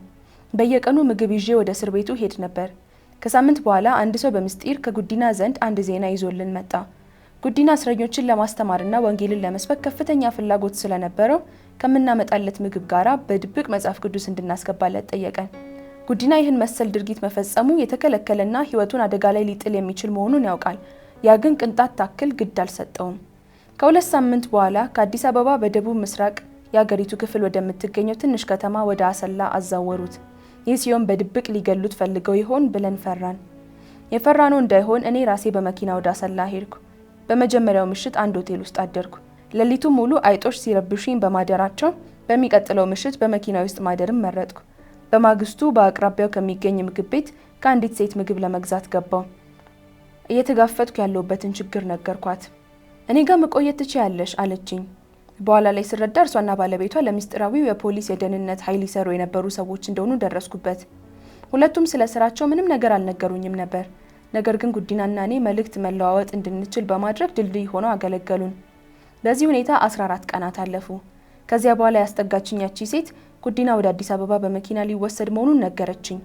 በየቀኑ ምግብ ይዤ ወደ እስር ቤቱ ሄድ ነበር። ከሳምንት በኋላ አንድ ሰው በምስጢር ከጉዲና ዘንድ አንድ ዜና ይዞልን መጣ። ጉዲና እስረኞችን ለማስተማርና ወንጌልን ለመስበክ ከፍተኛ ፍላጎት ስለነበረው ከምናመጣለት ምግብ ጋራ በድብቅ መጽሐፍ ቅዱስ እንድናስገባለት ጠየቀን። ጉዲና ይህን መሰል ድርጊት መፈጸሙ የተከለከለና ሕይወቱን አደጋ ላይ ሊጥል የሚችል መሆኑን ያውቃል። ያ ግን ቅንጣት ታክል ግድ አልሰጠውም። ከ2 ሳምንት በኋላ ከአዲስ አበባ በደቡብ ምስራቅ የአገሪቱ ክፍል ወደምትገኘው ትንሽ ከተማ ወደ አሰላ አዛወሩት። ይህ ሲሆን በድብቅ ሊገሉት ፈልገው ይሆን ብለን ፈራን። የፈራነው እንዳይሆን እኔ ራሴ በመኪና ወደ አሰላ ሄድኩ። በመጀመሪያው ምሽት አንድ ሆቴል ውስጥ አደርኩ። ሌሊቱን ሙሉ አይጦች ሲረብሹኝ በማደራቸው በሚቀጥለው ምሽት በመኪና ውስጥ ማደርም መረጥኩ። በማግስቱ በአቅራቢያው ከሚገኝ ምግብ ቤት ከአንዲት ሴት ምግብ ለመግዛት ገባው። እየተጋፈጥኩ ያለሁበትን ችግር ነገርኳት። እኔ ጋር መቆየት ትችያለሽ አለችኝ። በኋላ ላይ ስረዳ እርሷና ባለቤቷ ለሚስጥራዊው የፖሊስ የደህንነት ኃይል ይሰሩ የነበሩ ሰዎች እንደሆኑ ደረስኩበት። ሁለቱም ስለ ስራቸው ምንም ነገር አልነገሩኝም ነበር። ነገር ግን ጉዲናና እኔ መልእክት መለዋወጥ እንድንችል በማድረግ ድልድይ ሆነው አገለገሉን። በዚህ ሁኔታ 14 ቀናት አለፉ። ከዚያ በኋላ ያስጠጋችኝ ያቺ ሴት ጉዲና ወደ አዲስ አበባ በመኪና ሊወሰድ መሆኑን ነገረችኝ።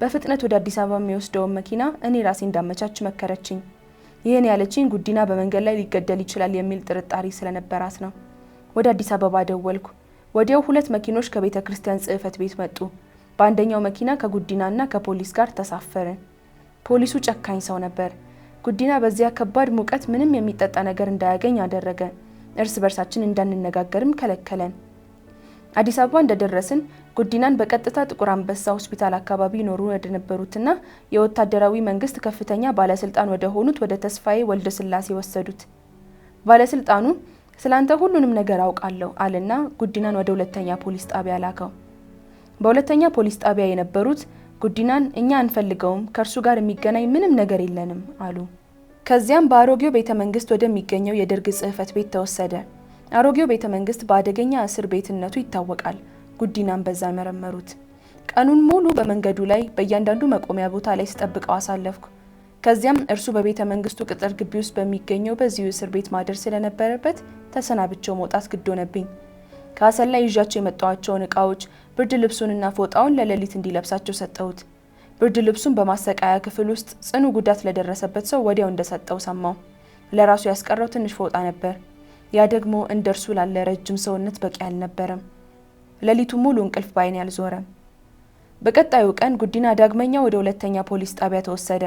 በፍጥነት ወደ አዲስ አበባ የሚወስደውን መኪና እኔ ራሴ እንዳመቻች መከረችኝ። ይህን ያለችኝ ጉዲና በመንገድ ላይ ሊገደል ይችላል የሚል ጥርጣሬ ስለነበራት ነው። ወደ አዲስ አበባ ደወልኩ። ወዲያው 2 መኪኖች ከቤተ ክርስቲያን ጽሕፈት ቤት መጡ። በአንደኛው መኪና ከጉዲናና ከፖሊስ ጋር ተሳፈርን። ፖሊሱ ጨካኝ ሰው ነበር። ጉዲና በዚያ ከባድ ሙቀት ምንም የሚጠጣ ነገር እንዳያገኝ አደረገ። እርስ በርሳችን እንዳንነጋገርም ከለከለን። አዲስ አበባ እንደደረስን ጉዲናን በቀጥታ ጥቁር አንበሳ ሆስፒታል አካባቢ ይኖሩ ወደነበሩትና የወታደራዊ መንግስት ከፍተኛ ባለስልጣን ወደ ሆኑት ወደ ተስፋዬ ወልደ ስላሴ ወሰዱት። ባለስልጣኑ ስላንተ ሁሉንም ነገር አውቃለሁ አለና ጉዲናን ወደ 2ኛ ፖሊስ ጣቢያ ላከው። በ2ኛ ፖሊስ ጣቢያ የነበሩት ጉዲናን እኛ አንፈልገውም፣ ከርሱ ጋር የሚገናኝ ምንም ነገር የለንም አሉ። ከዚያም በአሮጌው ቤተ መንግስት ወደሚገኘው የደርግ ጽሕፈት ቤት ተወሰደ። አሮጌው ቤተ መንግስት በአደገኛ እስር ቤትነቱ ይታወቃል። ጉዲናን በዛ መረመሩት። ቀኑን ሙሉ በመንገዱ ላይ በእያንዳንዱ መቆሚያ ቦታ ላይ ስጠብቀው አሳለፍኩ። ከዚያም እርሱ በቤተ መንግስቱ ቅጥር ግቢ ውስጥ በሚገኘው በዚሁ እስር ቤት ማደር ስለነበረበት ተሰናብቸው መውጣት ግድ ሆነብኝ። ከአሰላ ይዣቸው የመጣዋቸውን እቃዎች ብርድ ልብሱንና ፎጣውን ለሌሊት እንዲለብሳቸው ሰጠሁት። ብርድ ልብሱን በማሰቃያ ክፍል ውስጥ ጽኑ ጉዳት ለደረሰበት ሰው ወዲያው እንደሰጠው ሰማው። ለራሱ ያስቀረው ትንሽ ፎጣ ነበር። ያ ደግሞ እንደርሱ ላለ ረጅም ሰውነት በቂ አልነበረም። ሌሊቱ ሙሉ እንቅልፍ ባይን ያልዞረም። በቀጣዩ ቀን ጉዲና ዳግመኛ ወደ 2ኛ ፖሊስ ጣቢያ ተወሰደ።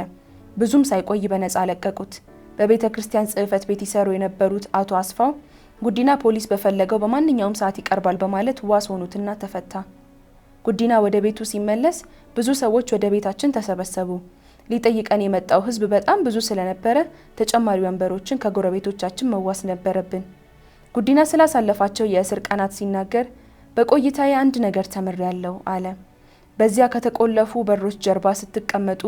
ብዙም ሳይቆይ በነፃ ለቀቁት። በቤተ ክርስቲያን ጽሕፈት ቤት ይሰሩ የነበሩት አቶ አስፋው ጉዲና ፖሊስ በፈለገው በማንኛውም ሰዓት ይቀርባል በማለት ዋስ ሆኑትና ተፈታ። ጉዲና ወደ ቤቱ ሲመለስ ብዙ ሰዎች ወደ ቤታችን ተሰበሰቡ። ሊጠይቀን የመጣው ሕዝብ በጣም ብዙ ስለነበረ ተጨማሪ ወንበሮችን ከጎረቤቶቻችን መዋስ ነበረብን። ጉዲና ስላሳለፋቸው የእስር ቀናት ሲናገር በቆይታዬ አንድ ነገር ተምሬያለሁ አለ። በዚያ ከተቆለፉ በሮች ጀርባ ስትቀመጡ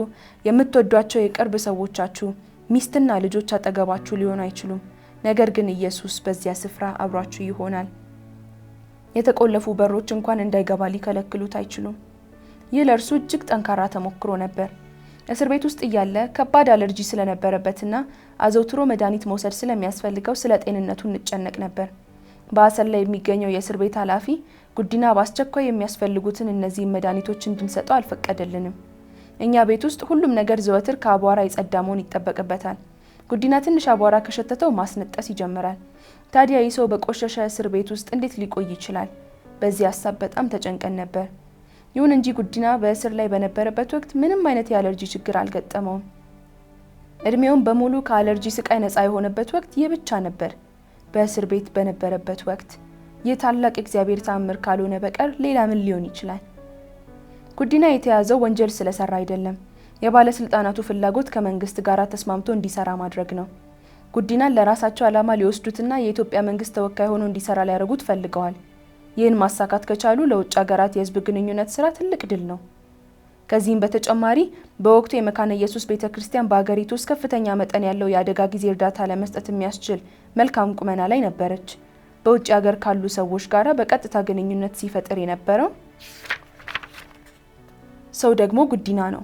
የምትወዷቸው የቅርብ ሰዎቻችሁ፣ ሚስትና ልጆች አጠገባችሁ ሊሆኑ አይችሉም። ነገር ግን ኢየሱስ በዚያ ስፍራ አብሯችሁ ይሆናል። የተቆለፉ በሮች እንኳን እንዳይገባ ሊከለክሉት አይችሉም። ይህ ለእርሱ እጅግ ጠንካራ ተሞክሮ ነበር። እስር ቤት ውስጥ እያለ ከባድ አለርጂ ስለነበረበትና አዘውትሮ መድኃኒት መውሰድ ስለሚያስፈልገው ስለ ጤንነቱ እንጨነቅ ነበር። በአሰላ የሚገኘው የእስር ቤት ኃላፊ ጉዲና በአስቸኳይ የሚያስፈልጉትን እነዚህን መድኃኒቶች እንድንሰጠው አልፈቀደልንም። እኛ ቤት ውስጥ ሁሉም ነገር ዘወትር ከአቧራ የጸዳ መሆን ይጠበቅበታል። ጉዲና ትንሽ አቧራ ከሸተተው ማስነጠስ ይጀምራል። ታዲያ ይህ ሰው በቆሸሸ እስር ቤት ውስጥ እንዴት ሊቆይ ይችላል? በዚህ ሀሳብ በጣም ተጨንቀን ነበር። ይሁን እንጂ ጉዲና በእስር ላይ በነበረበት ወቅት ምንም አይነት የአለርጂ ችግር አልገጠመውም። እድሜውን በሙሉ ከአለርጂ ስቃይ ነፃ የሆነበት ወቅት ይህ ብቻ ነበር። በእስር ቤት በነበረበት ወቅት ይህ ታላቅ እግዚአብሔር ተአምር ካልሆነ በቀር ሌላ ምን ሊሆን ይችላል? ጉዲና የተያዘው ወንጀል ስለሰራ አይደለም። የባለስልጣናቱ ፍላጎት ከመንግስት ጋር ተስማምቶ እንዲሰራ ማድረግ ነው። ጉዲናን ለራሳቸው ዓላማ ሊወስዱትና የኢትዮጵያ መንግስት ተወካይ ሆኖ እንዲሰራ ሊያደርጉት ፈልገዋል። ይህን ማሳካት ከቻሉ ለውጭ ሀገራት የህዝብ ግንኙነት ስራ ትልቅ ድል ነው። ከዚህም በተጨማሪ በወቅቱ የመካነ ኢየሱስ ቤተክርስቲያን በአገሪቱ ውስጥ ከፍተኛ መጠን ያለው የአደጋ ጊዜ እርዳታ ለመስጠት የሚያስችል መልካም ቁመና ላይ ነበረች። በውጭ ሀገር ካሉ ሰዎች ጋር በቀጥታ ግንኙነት ሲፈጥር የነበረው ሰው ደግሞ ጉዲና ነው።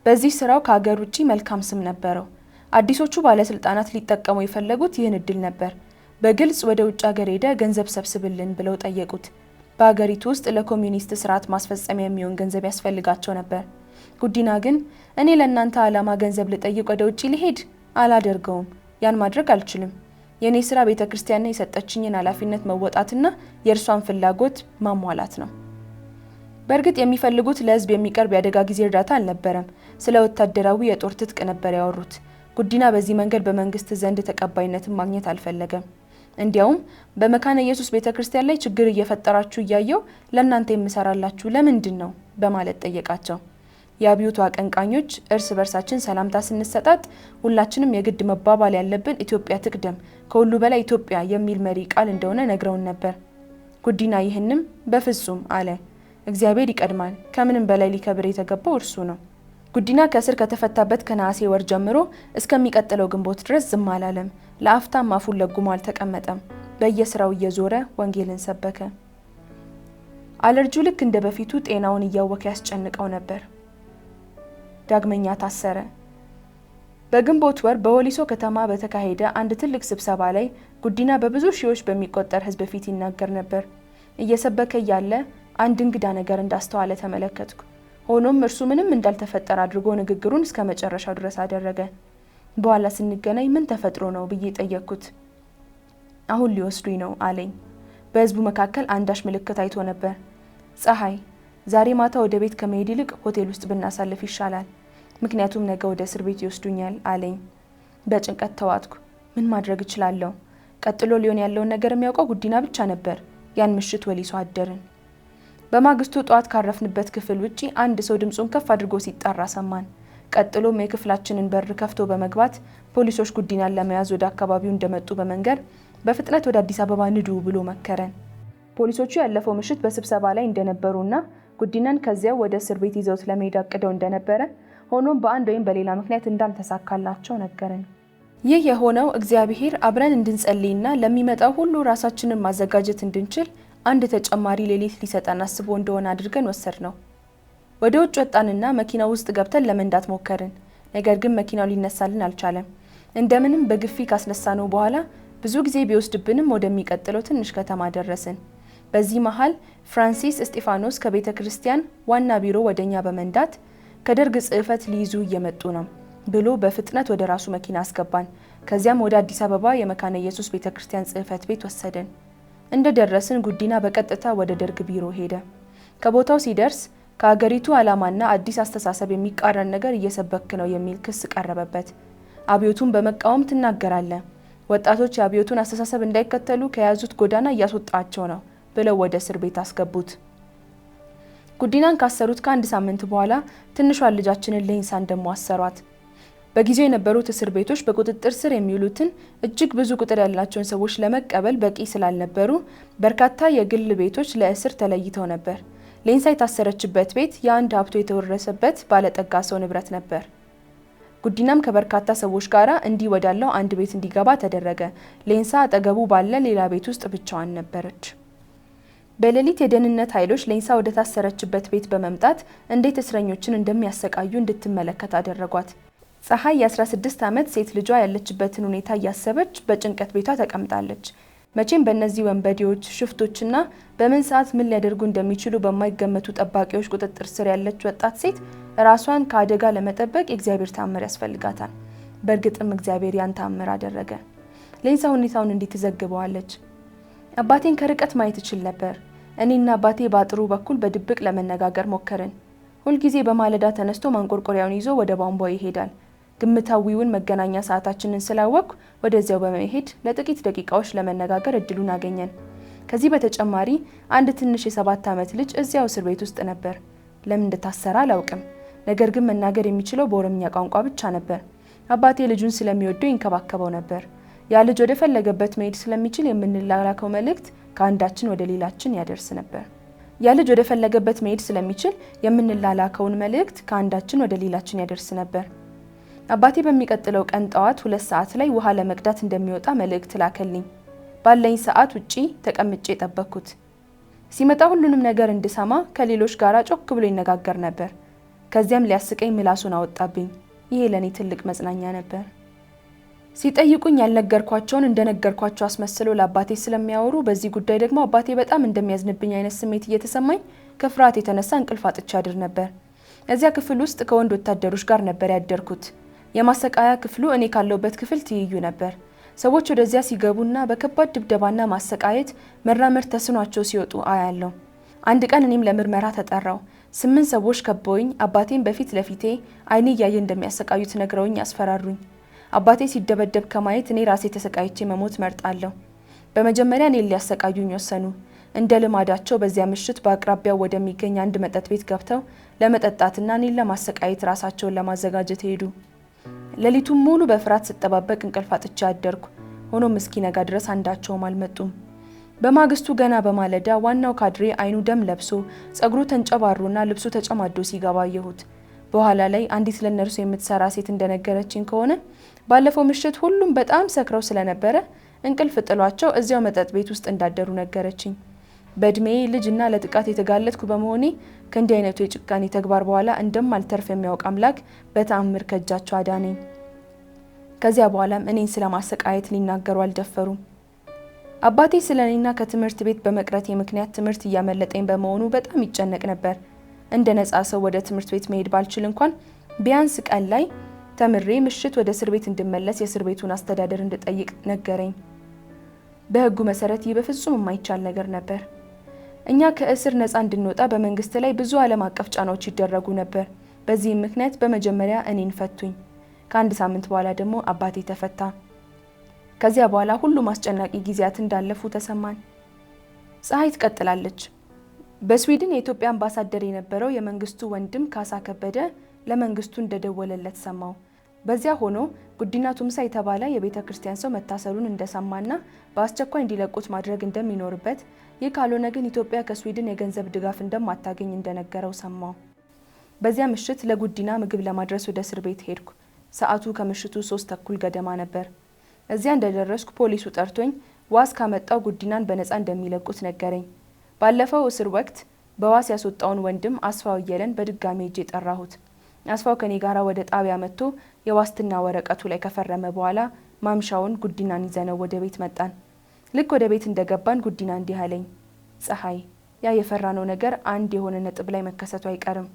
በዚህ ስራው ከሀገር ውጪ መልካም ስም ነበረው። አዲሶቹ ባለስልጣናት ሊጠቀሙ የፈለጉት ይህን እድል ነበር። በግልጽ ወደ ውጭ ሀገር ሄደ ገንዘብ ሰብስብልን ብለው ጠየቁት። በሀገሪቱ ውስጥ ለኮሚኒስት ስርዓት ማስፈጸሚያ የሚሆን ገንዘብ ያስፈልጋቸው ነበር። ጉዲና ግን እኔ ለእናንተ ዓላማ ገንዘብ ልጠይቅ ወደ ውጪ ልሄድ አላደርገውም። ያን ማድረግ አልችልም። የኔ ስራ ቤተክርስቲያን የሰጠችኝን ኃላፊነት መወጣትና የእርሷን ፍላጎት ማሟላት ነው። በእርግጥ የሚፈልጉት ለህዝብ የሚቀርብ የአደጋ ጊዜ እርዳታ አልነበረም። ስለ ወታደራዊ የጦር ትጥቅ ነበር ያወሩት። ጉዲና በዚህ መንገድ በመንግስት ዘንድ ተቀባይነትን ማግኘት አልፈለገም። እንዲያውም በመካነ ኢየሱስ ቤተክርስቲያን ላይ ችግር እየፈጠራችሁ እያየው ለእናንተ የምሰራላችሁ ለምንድን ነው በማለት ጠየቃቸው። የአብዮቱ አቀንቃኞች እርስ በርሳችን ሰላምታ ስንሰጣጥ ሁላችንም የግድ መባባል ያለብን ኢትዮጵያ ትቅደም፣ ከሁሉ በላይ ኢትዮጵያ የሚል መሪ ቃል እንደሆነ ነግረውን ነበር። ጉዲና ይህንም በፍጹም አለ። እግዚአብሔር ይቀድማል፣ ከምንም በላይ ሊከብር የተገባው እርሱ ነው። ጉዲና ከእስር ከተፈታበት ከነሐሴ ወር ጀምሮ እስከሚቀጥለው ግንቦት ድረስ ዝም አላለም። ለአፍታም አፉን ለጉሞ አልተቀመጠም። በየስራው እየዞረ ወንጌልን ሰበከ። አለርጂው ልክ እንደ በፊቱ ጤናውን እያወከ ያስጨንቀው ነበር። ዳግመኛ ታሰረ። በግንቦት ወር በወሊሶ ከተማ በተካሄደ አንድ ትልቅ ስብሰባ ላይ ጉዲና በብዙ ሺዎች በሚቆጠር ህዝብ ፊት ይናገር ነበር። እየሰበከ ያለ አንድ እንግዳ ነገር እንዳስተዋለ ተመለከትኩ። ሆኖም እርሱ ምንም እንዳልተፈጠረ አድርጎ ንግግሩን እስከ መጨረሻው ድረስ አደረገ። በኋላ ስንገናኝ ምን ተፈጥሮ ነው ብዬ ጠየቅኩት። አሁን ሊወስዱኝ ነው አለኝ። በህዝቡ መካከል አንዳች ምልክት አይቶ ነበር። ፀሐይ፣ ዛሬ ማታ ወደ ቤት ከመሄድ ይልቅ ሆቴል ውስጥ ብናሳልፍ ይሻላል፣ ምክንያቱም ነገ ወደ እስር ቤት ይወስዱኛል አለኝ። በጭንቀት ተዋጥኩ። ምን ማድረግ እችላለሁ? ቀጥሎ ሊሆን ያለውን ነገር የሚያውቀው ጉዲና ብቻ ነበር። ያን ምሽት ወሊሶ አደርን። በማግስቱ ጧት ካረፍንበት ክፍል ውጪ አንድ ሰው ድምጹን ከፍ አድርጎ ሲጣራ ሰማን። ቀጥሎም የክፍላችንን በር ከፍቶ በመግባት ፖሊሶች ጉዲናን ለመያዝ ወደ አካባቢው እንደመጡ በመንገር በፍጥነት ወደ አዲስ አበባ ንዱ ብሎ መከረን። ፖሊሶቹ ያለፈው ምሽት በስብሰባ ላይ እንደነበሩና ጉዲናን ከዚያው ወደ እስር ቤት ይዘውት ለመሄድ አቅደው እንደነበረ፣ ሆኖም በአንድ ወይም በሌላ ምክንያት እንዳልተሳካላቸው ነገረን። ይህ የሆነው እግዚአብሔር አብረን እንድንጸልይና ለሚመጣው ሁሉ ራሳችንን ማዘጋጀት እንድንችል አንድ ተጨማሪ ሌሊት ሊሰጠን አስቦ እንደሆነ አድርገን ወሰድ ነው። ወደ ውጭ ወጣንና መኪናው ውስጥ ገብተን ለመንዳት ሞከርን። ነገር ግን መኪናው ሊነሳልን አልቻለም። እንደምንም በግፊ ካስነሳነው በኋላ ብዙ ጊዜ ቢወስድብንም ወደሚቀጥለው ትንሽ ከተማ ደረስን። በዚህ መሃል ፍራንሲስ እስጢፋኖስ ከቤተ ክርስቲያን ዋና ቢሮ ወደኛ በመንዳት ከደርግ ጽሕፈት ሊይዙ እየመጡ ነው ብሎ በፍጥነት ወደ ራሱ መኪና አስገባን። ከዚያም ወደ አዲስ አበባ የመካነ ኢየሱስ ቤተ ክርስቲያን ጽሕፈት ቤት ወሰደን። እንደደረስን ጉዲና በቀጥታ ወደ ደርግ ቢሮ ሄደ። ከቦታው ሲደርስ ከሀገሪቱ ዓላማና አዲስ አስተሳሰብ የሚቃረን ነገር እየሰበክ ነው የሚል ክስ ቀረበበት። አብዮቱን በመቃወም ትናገራለህ፣ ወጣቶች የአብዮቱን አስተሳሰብ እንዳይከተሉ ከያዙት ጎዳና እያስወጣቸው ነው ብለው ወደ እስር ቤት አስገቡት። ጉዲናን ካሰሩት ከአንድ ሳምንት በኋላ ትንሿን ልጃችንን ሌንሳን ደሞ አሰሯት። በጊዜው የነበሩት እስር ቤቶች በቁጥጥር ስር የሚውሉትን እጅግ ብዙ ቁጥር ያላቸውን ሰዎች ለመቀበል በቂ ስላልነበሩ በርካታ የግል ቤቶች ለእስር ተለይተው ነበር። ሌንሳ የታሰረችበት ቤት የአንድ ሀብቶ የተወረሰበት ባለጠጋ ሰው ንብረት ነበር። ጉዲናም ከበርካታ ሰዎች ጋር እንዲህ ወዳለው አንድ ቤት እንዲገባ ተደረገ። ሌንሳ አጠገቡ ባለ ሌላ ቤት ውስጥ ብቻዋን ነበረች። በሌሊት የደህንነት ኃይሎች ሌንሳ ወደ ታሰረችበት ቤት በመምጣት እንዴት እስረኞችን እንደሚያሰቃዩ እንድትመለከት አደረጓት። ፀሐይ የ16 ዓመት ሴት ልጇ ያለችበትን ሁኔታ እያሰበች በጭንቀት ቤቷ ተቀምጣለች። መቼም በእነዚህ ወንበዴዎች፣ ሽፍቶችና በምን ሰዓት ምን ሊያደርጉ እንደሚችሉ በማይገመቱ ጠባቂዎች ቁጥጥር ስር ያለች ወጣት ሴት ራሷን ከአደጋ ለመጠበቅ የእግዚአብሔር ተአምር ያስፈልጋታል። በእርግጥም እግዚአብሔር ያን ተአምር አደረገ። ሌንሳ ሁኔታውን እንዲህ ትዘግበዋለች። አባቴን ከርቀት ማየት እችል ነበር። እኔና አባቴ በአጥሩ በኩል በድብቅ ለመነጋገር ሞከርን። ሁልጊዜ በማለዳ ተነስቶ ማንቆርቆሪያውን ይዞ ወደ ቧንቧ ይሄዳል። ግምታዊውን መገናኛ ሰዓታችንን ስላወቅኩ ወደዚያው በመሄድ ለጥቂት ደቂቃዎች ለመነጋገር እድሉን አገኘን። ከዚህ በተጨማሪ አንድ ትንሽ የ7 ዓመት ልጅ እዚያው እስር ቤት ውስጥ ነበር። ለምን እንደታሰረ አላውቅም፣ ነገር ግን መናገር የሚችለው በኦሮምኛ ቋንቋ ብቻ ነበር። አባቴ ልጁን ስለሚወደው ይንከባከበው ነበር። ያ ልጅ ወደ ፈለገበት መሄድ ስለሚችል የምንላላከው መልእክት ከአንዳችን ወደ ሌላችን ያደርስ ነበር። ያ ልጅ ወደ ፈለገበት መሄድ ስለሚችል የምንላላከውን መልእክት ከአንዳችን ወደ ሌላችን ያደርስ ነበር። አባቴ በሚቀጥለው ቀን ጠዋት 2 ሰዓት ላይ ውሃ ለመቅዳት እንደሚወጣ መልእክት ላከልኝ። ባለኝ ሰዓት ውጪ ተቀምጬ ጠበቅኩት። ሲመጣ ሁሉንም ነገር እንድሰማ ከሌሎች ጋር ጮክ ብሎ ይነጋገር ነበር። ከዚያም ሊያስቀኝ ምላሱን አወጣብኝ። ይሄ ለኔ ትልቅ መጽናኛ ነበር። ሲጠይቁኝ ያልነገርኳቸውን እንደነገርኳቸው አስመስለው ለአባቴ ስለሚያወሩ በዚህ ጉዳይ ደግሞ አባቴ በጣም እንደሚያዝንብኝ አይነት ስሜት እየተሰማኝ ከፍርሃት የተነሳ እንቅልፍ አጥቼ አድር ነበር። እዚያ ክፍል ውስጥ ከወንድ ወታደሮች ጋር ነበር ያደርኩት። የማሰቃያ ክፍሉ እኔ ካለውበት ክፍል ትይዩ ነበር። ሰዎች ወደዚያ ሲገቡና በከባድ ድብደባና ማሰቃየት መራመድ ተስኗቸው ሲወጡ አያለሁ። አንድ ቀን እኔም ለምርመራ ተጠራው። 8 ሰዎች ከበውኝ አባቴን በፊት ለፊቴ አይኔ እያየ እንደሚያሰቃዩት ነግረውኝ ያስፈራሩኝ። አባቴ ሲደበደብ ከማየት እኔ ራሴ ተሰቃይቼ መሞት መርጣለሁ። በመጀመሪያ እኔን ሊያሰቃዩኝ ወሰኑ። እንደ ልማዳቸው በዚያ ምሽት በአቅራቢያው ወደሚገኝ አንድ መጠጥ ቤት ገብተው ለመጠጣትና እኔን ለማሰቃየት ራሳቸውን ለማዘጋጀት ሄዱ። ሌሊቱን ሙሉ በፍርሃት ስጠባበቅ እንቅልፍ አጥቼ አደርኩ። ሆኖም እስኪነጋ ድረስ አንዳቸውም አልመጡም። በማግስቱ ገና በማለዳ ዋናው ካድሬ አይኑ ደም ለብሶ ጸጉሩ ተንጨባሮና ልብሱ ተጨማዶ ሲገባ አየሁት። በኋላ ላይ አንዲት ለነርሱ የምትሰራ ሴት እንደነገረችኝ ከሆነ ባለፈው ምሽት ሁሉም በጣም ሰክረው ስለነበረ እንቅልፍ ጥሏቸው እዚያው መጠጥ ቤት ውስጥ እንዳደሩ ነገረችኝ። በእድሜ ልጅና ለጥቃት የተጋለጥኩ በመሆኔ ከእንዲህ አይነቱ የጭካኔ ተግባር በኋላ እንደማልተርፍ የሚያውቅ አምላክ በተአምር ከእጃቸው አዳነኝ። ከዚያ በኋላም እኔን ስለማሰቃየት ሊናገሩ አልደፈሩም። አባቴ ስለኔና ከትምህርት ቤት በመቅረቴ ምክንያት ትምህርት እያመለጠኝ በመሆኑ በጣም ይጨነቅ ነበር። እንደ ነፃ ሰው ወደ ትምህርት ቤት መሄድ ባልችል እንኳን ቢያንስ ቀን ላይ ተምሬ ምሽት ወደ እስር ቤት እንድመለስ የእስር ቤቱን አስተዳደር እንድጠይቅ ነገረኝ። በሕጉ መሰረት ይህ በፍጹም የማይቻል ነገር ነበር። እኛ ከእስር ነፃ እንድንወጣ በመንግስት ላይ ብዙ ዓለም አቀፍ ጫናዎች ይደረጉ ነበር። በዚህም ምክንያት በመጀመሪያ እኔን ፈቱኝ። ከአንድ ሳምንት በኋላ ደግሞ አባቴ ተፈታ። ከዚያ በኋላ ሁሉም አስጨናቂ ጊዜያት እንዳለፉ ተሰማን። ፀሐይ ትቀጥላለች። በስዊድን የኢትዮጵያ አምባሳደር የነበረው የመንግስቱ ወንድም ካሳ ከበደ ለመንግስቱ እንደደወለለት ሰማው። በዚያ ሆኖ ጉዲና ቱምሳ የተባለ የቤተ ክርስቲያን ሰው መታሰሩን እንደሰማና በአስቸኳይ እንዲለቁት ማድረግ እንደሚኖርበት፣ ይህ ካልሆነ ግን ኢትዮጵያ ከስዊድን የገንዘብ ድጋፍ እንደማታገኝ እንደነገረው ሰማው። በዚያ ምሽት ለጉዲና ምግብ ለማድረስ ወደ እስር ቤት ሄድኩ። ሰዓቱ ከምሽቱ 3:30 ገደማ ነበር። እዚያ እንደደረስኩ ፖሊሱ ጠርቶኝ ዋስ ካመጣው ጉዲናን በነፃ እንደሚለቁት ነገረኝ። ባለፈው እስር ወቅት በዋስ ያስወጣውን ወንድም አስፋው እየለን በድጋሚ እጄ ጠራሁት። አስፋው ከኔ ጋራ ወደ ጣቢያ መጥቶ የዋስትና ወረቀቱ ላይ ከፈረመ በኋላ ማምሻውን ጉዲናን ይዘነው ወደ ቤት መጣን። ልክ ወደ ቤት እንደገባን ጉዲና እንዲህ አለኝ፣ ፀሐይ፣ ያ የፈራነው ነገር አንድ የሆነ ነጥብ ላይ መከሰቱ አይቀርም።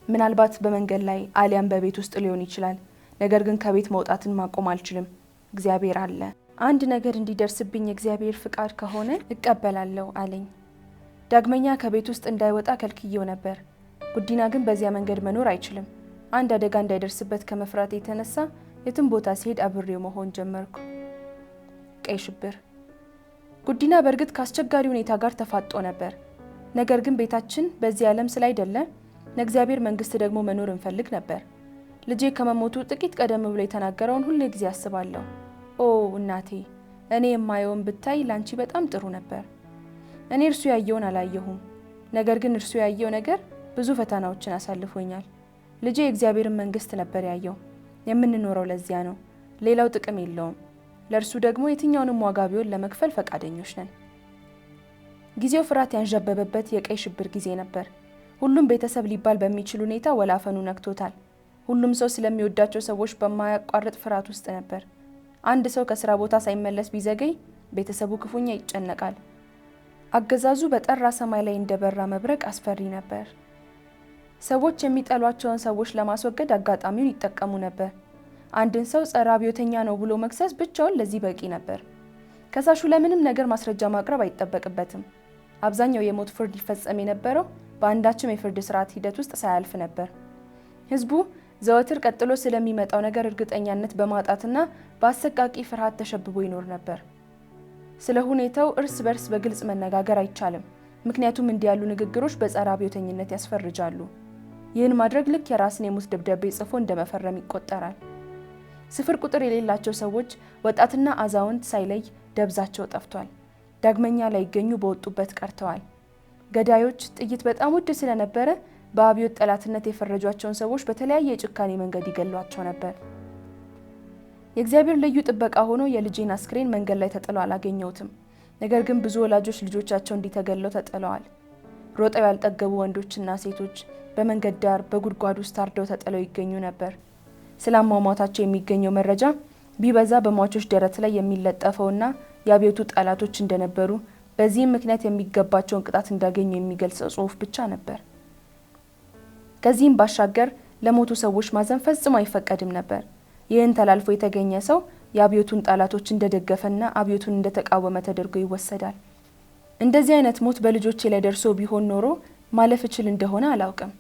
ምናልባት በመንገድ ላይ አሊያም በቤት ውስጥ ሊሆን ይችላል። ነገር ግን ከቤት መውጣትን ማቆም አልችልም። እግዚአብሔር አለ። አንድ ነገር እንዲደርስብኝ የእግዚአብሔር ፍቃድ ከሆነ እቀበላለሁ አለኝ። ዳግመኛ ከቤት ውስጥ እንዳይወጣ ከልክየው ነበር። ጉዲና ግን በዚያ መንገድ መኖር አይችልም። አንድ አደጋ እንዳይደርስበት ከመፍራት የተነሳ የትም ቦታ ሲሄድ አብሬው መሆን ጀመርኩ። ቀይ ሽብር። ጉዲና በእርግጥ ከአስቸጋሪ ሁኔታ ጋር ተፋጦ ነበር። ነገር ግን ቤታችን በዚህ ዓለም ስላይደለ ለእግዚአብሔር መንግስት ደግሞ መኖር እንፈልግ ነበር። ልጄ ከመሞቱ ጥቂት ቀደም ብሎ የተናገረውን ሁሌ ጊዜ አስባለሁ። ኦ እናቴ፣ እኔ የማየውን ብታይ ላንቺ በጣም ጥሩ ነበር። እኔ እርሱ ያየውን አላየሁም። ነገር ግን እርሱ ያየው ነገር ብዙ ፈተናዎችን አሳልፎኛል። ልጄ የእግዚአብሔርን መንግስት ነበር ያየው። የምንኖረው ለዚያ ነው። ሌላው ጥቅም የለውም። ለእርሱ ደግሞ የትኛውንም ዋጋ ቢሆን ለመክፈል ፈቃደኞች ነን። ጊዜው ፍርሃት ያንዣበበበት የቀይ ሽብር ጊዜ ነበር። ሁሉም ቤተሰብ ሊባል በሚችል ሁኔታ ወላፈኑ ነክቶታል። ሁሉም ሰው ስለሚወዳቸው ሰዎች በማያቋርጥ ፍርሃት ውስጥ ነበር። አንድ ሰው ከስራ ቦታ ሳይመለስ ቢዘገይ ቤተሰቡ ክፉኛ ይጨነቃል። አገዛዙ በጠራ ሰማይ ላይ እንደበራ መብረቅ አስፈሪ ነበር። ሰዎች የሚጠሏቸውን ሰዎች ለማስወገድ አጋጣሚውን ይጠቀሙ ነበር። አንድን ሰው ጸረ አብዮተኛ ነው ብሎ መክሰስ ብቻውን ለዚህ በቂ ነበር። ከሳሹ ለምንም ነገር ማስረጃ ማቅረብ አይጠበቅበትም። አብዛኛው የሞት ፍርድ ይፈጸም የነበረው በአንዳችም የፍርድ ስርዓት ሂደት ውስጥ ሳያልፍ ነበር። ህዝቡ ዘወትር ቀጥሎ ስለሚመጣው ነገር እርግጠኛነት በማጣትና በአሰቃቂ ፍርሃት ተሸብቦ ይኖር ነበር። ስለ ሁኔታው እርስ በርስ በግልጽ መነጋገር አይቻልም። ምክንያቱም እንዲህ ያሉ ንግግሮች በጸረ አብዮተኝነት ያስፈርጃሉ። ይህን ማድረግ ልክ የራስን የሞት ደብዳቤ ጽፎ እንደመፈረም ይቆጠራል። ስፍር ቁጥር የሌላቸው ሰዎች ወጣትና አዛውንት ሳይለይ ደብዛቸው ጠፍቷል። ዳግመኛ ላይገኙ በወጡበት ቀርተዋል። ገዳዮች ጥይት በጣም ውድ ስለነበረ በአብዮት ጠላትነት የፈረጇቸውን ሰዎች በተለያየ የጭካኔ መንገድ ይገሏቸው ነበር። የእግዚአብሔር ልዩ ጥበቃ ሆኖ የልጄን አስክሬን መንገድ ላይ ተጥሎ አላገኘሁትም። ነገር ግን ብዙ ወላጆች ልጆቻቸው እንዲተገለው ተጥለዋል። ሮጠው ያልጠገቡ ወንዶችና ሴቶች በመንገድ ዳር በጉድጓድ ውስጥ ታርደው ተጥለው ይገኙ ነበር። ስለ አሟሟታቸው የሚገኘው መረጃ ቢበዛ በሟቾች ደረት ላይ የሚለጠፈውና የአብዮቱ ጠላቶች እንደነበሩ፣ በዚህም ምክንያት የሚገባቸውን ቅጣት እንዳገኙ የሚገልጸው ጽሑፍ ብቻ ነበር። ከዚህም ባሻገር ለሞቱ ሰዎች ማዘን ፈጽሞ አይፈቀድም ነበር። ይህን ተላልፎ የተገኘ ሰው የአብዮቱን ጠላቶች እንደደገፈና አብዮቱን እንደተቃወመ ተደርጎ ይወሰዳል። እንደዚህ አይነት ሞት በልጆቼ ላይ ደርሶ ቢሆን ኖሮ ማለፍ እችል እንደሆነ አላውቅም።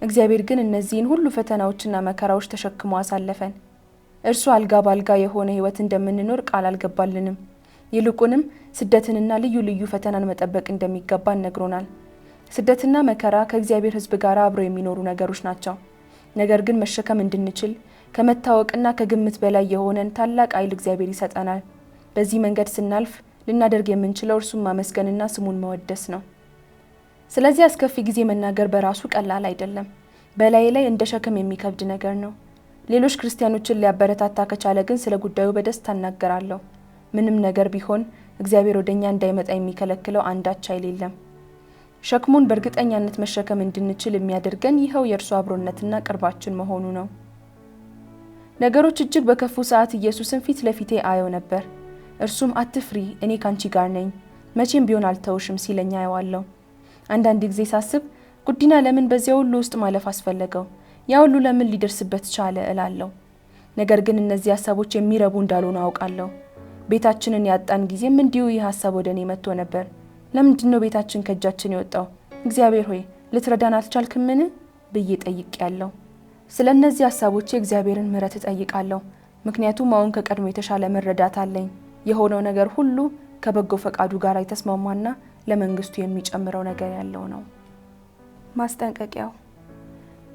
እግዚአብሔር ግን እነዚህን ሁሉ ፈተናዎችና መከራዎች ተሸክሞ አሳለፈን። እርሱ አልጋ ባልጋ የሆነ ሕይወት እንደምንኖር ቃል አልገባልንም። ይልቁንም ስደትንና ልዩ ልዩ ፈተናን መጠበቅ እንደሚገባን ነግሮናል። ስደትና መከራ ከእግዚአብሔር ሕዝብ ጋር አብረው የሚኖሩ ነገሮች ናቸው። ነገር ግን መሸከም እንድንችል ከመታወቅና ከግምት በላይ የሆነን ታላቅ ኃይል እግዚአብሔር ይሰጠናል። በዚህ መንገድ ስናልፍ ልናደርግ የምንችለው እርሱን ማመስገንና ስሙን መወደስ ነው። ስለዚህ አስከፊ ጊዜ መናገር በራሱ ቀላል አይደለም። በላይ ላይ እንደ ሸክም የሚከብድ ነገር ነው። ሌሎች ክርስቲያኖችን ሊያበረታታ ከቻለ ግን ስለ ጉዳዩ በደስታ እናገራለሁ። ምንም ነገር ቢሆን እግዚአብሔር ወደኛ እንዳይመጣ የሚከለክለው አንዳች ኃይል የለም። ሸክሙን በእርግጠኛነት መሸከም እንድንችል የሚያደርገን ይኸው የእርሱ አብሮነትና ቅርባችን መሆኑ ነው። ነገሮች እጅግ በከፉ ሰዓት ኢየሱስን ፊት ለፊቴ አየው ነበር። እርሱም አትፍሪ፣ እኔ ካንቺ ጋር ነኝ፣ መቼም ቢሆን አልተውሽም ሲለኝ አየዋለሁ። አንዳንድ ጊዜ ሳስብ ጉዲና ለምን በዚያ ሁሉ ውስጥ ማለፍ አስፈለገው? ያ ሁሉ ለምን ሊደርስበት ቻለ እላለሁ። ነገር ግን እነዚህ ሀሳቦች የሚረቡ እንዳልሆኑ አውቃለሁ። ቤታችንን ያጣን ጊዜም እንዲሁ ይህ ሀሳብ ወደ እኔ መጥቶ ነበር። ለምንድን ነው ቤታችን ከእጃችን የወጣው? እግዚአብሔር ሆይ ልትረዳን አልቻልክምን ብዬ ጠይቄያለሁ። ስለ እነዚህ ሀሳቦች የእግዚአብሔርን ምሕረት እጠይቃለሁ። ምክንያቱም አሁን ከቀድሞ የተሻለ መረዳት አለኝ። የሆነው ነገር ሁሉ ከበጎ ፈቃዱ ጋር የተስማማና ለመንግስቱ የሚጨምረው ነገር ያለው ነው። ማስጠንቀቂያው።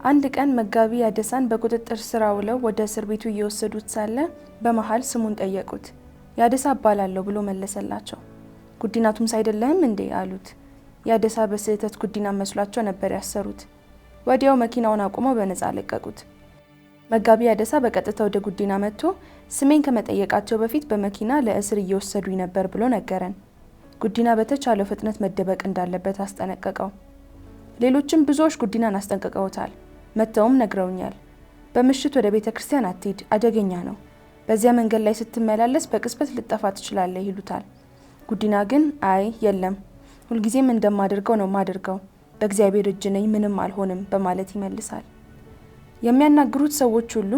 አንድ ቀን መጋቢ ያደሳን በቁጥጥር ስር አውለው ወደ እስር ቤቱ እየወሰዱት ሳለ በመሃል ስሙን ጠየቁት። ያደሳ እባላለሁ ብሎ መለሰላቸው። ጉዲናቱም ሳይደለህም እንዴ አሉት። ያደሳ በስህተት ጉዲና መስሏቸው ነበር ያሰሩት። ወዲያው መኪናውን አቁመው በነፃ ለቀቁት። መጋቢ ያደሳ በቀጥታ ወደ ጉዲና መጥቶ ስሜን ከመጠየቃቸው በፊት በመኪና ለእስር እየወሰዱኝ ነበር ብሎ ነገረን። ጉዲና በተቻለው ፍጥነት መደበቅ እንዳለበት አስጠነቀቀው። ሌሎችም ብዙዎች ጉዲናን አስጠንቅቀውታል። መተውም ነግረውኛል። በምሽት ወደ ቤተ ክርስቲያን አትሂድ፣ አደገኛ ነው። በዚያ መንገድ ላይ ስትመላለስ በቅጽበት ልጠፋ ትችላለህ ይሉታል። ጉዲና ግን አይ የለም፣ ሁልጊዜም እንደማደርገው ነው ማደርገው፣ በእግዚአብሔር እጅ ነኝ፣ ምንም አልሆንም በማለት ይመልሳል። የሚያናግሩት ሰዎች ሁሉ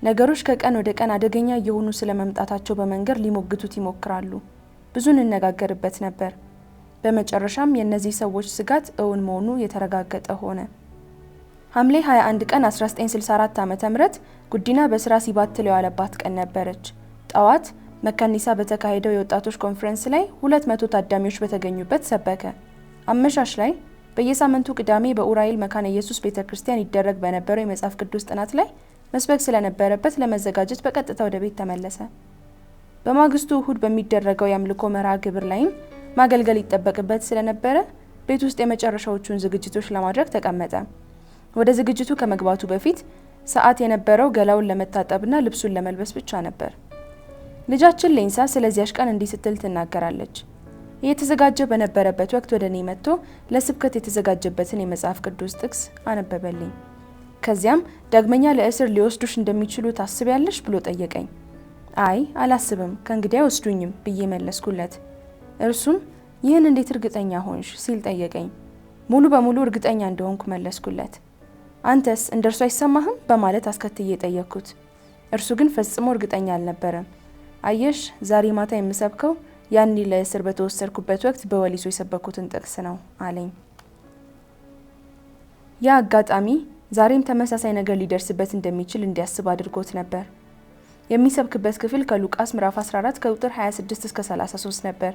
ነገሮች ከቀን ወደ ቀን አደገኛ እየሆኑ ስለመምጣታቸው በመንገር ሊሞግቱት ይሞክራሉ። ብዙ እንነጋገርበት ነበር። በመጨረሻም የእነዚህ ሰዎች ስጋት እውን መሆኑ የተረጋገጠ ሆነ። ሐምሌ 21 ቀን 1964 ዓ.ም ጉዲና በስራ ሲባትል የዋለባት ቀን ነበረች። ጠዋት መካኒሳ በተካሄደው የወጣቶች ኮንፈረንስ ላይ 200 ታዳሚዎች በተገኙበት ሰበከ። አመሻሽ ላይ በየሳምንቱ ቅዳሜ በኡራኤል መካነ ኢየሱስ ቤተክርስቲያን ይደረግ በነበረው የመጽሐፍ ቅዱስ ጥናት ላይ መስበክ ስለነበረበት ለመዘጋጀት በቀጥታ ወደ ቤት ተመለሰ። በማግስቱ እሁድ በሚደረገው የአምልኮ መርሃ ግብር ላይም ማገልገል ይጠበቅበት ስለነበረ ቤት ውስጥ የመጨረሻዎቹን ዝግጅቶች ለማድረግ ተቀመጠ። ወደ ዝግጅቱ ከመግባቱ በፊት ሰዓት የነበረው ገላውን ለመታጠብና ልብሱን ለመልበስ ብቻ ነበር። ልጃችን ሌንሳ ስለዚያሽ ቀን እንዲህ ስትል ትናገራለች። እየተዘጋጀ በነበረበት ወቅት ወደ እኔ መጥቶ ለስብከት የተዘጋጀበትን የመጽሐፍ ቅዱስ ጥቅስ አነበበልኝ። ከዚያም ዳግመኛ ለእስር ሊወስዱሽ እንደሚችሉ ታስቢያለሽ ብሎ ጠየቀኝ። አይ አላስብም፣ ከእንግዲህ አይወስዱኝም ብዬ መለስኩለት። እርሱም ይህን እንዴት እርግጠኛ ሆንሽ ሲል ጠየቀኝ። ሙሉ በሙሉ እርግጠኛ እንደሆንኩ መለስኩለት። አንተስ እንደርሱ አይሰማህም በማለት አስከትዬ ጠየቅኩት። እርሱ ግን ፈጽሞ እርግጠኛ አልነበረም። አየሽ፣ ዛሬ ማታ የምሰብከው ያኔ ለእስር በተወሰድኩበት ወቅት በወሊሶ የሰበኩትን ጥቅስ ነው አለኝ። ያ አጋጣሚ ዛሬም ተመሳሳይ ነገር ሊደርስበት እንደሚችል እንዲያስብ አድርጎት ነበር። የሚሰብክበት ክፍል ከሉቃስ ምዕራፍ 14 ከቁጥር 26 እስከ 33 ነበር።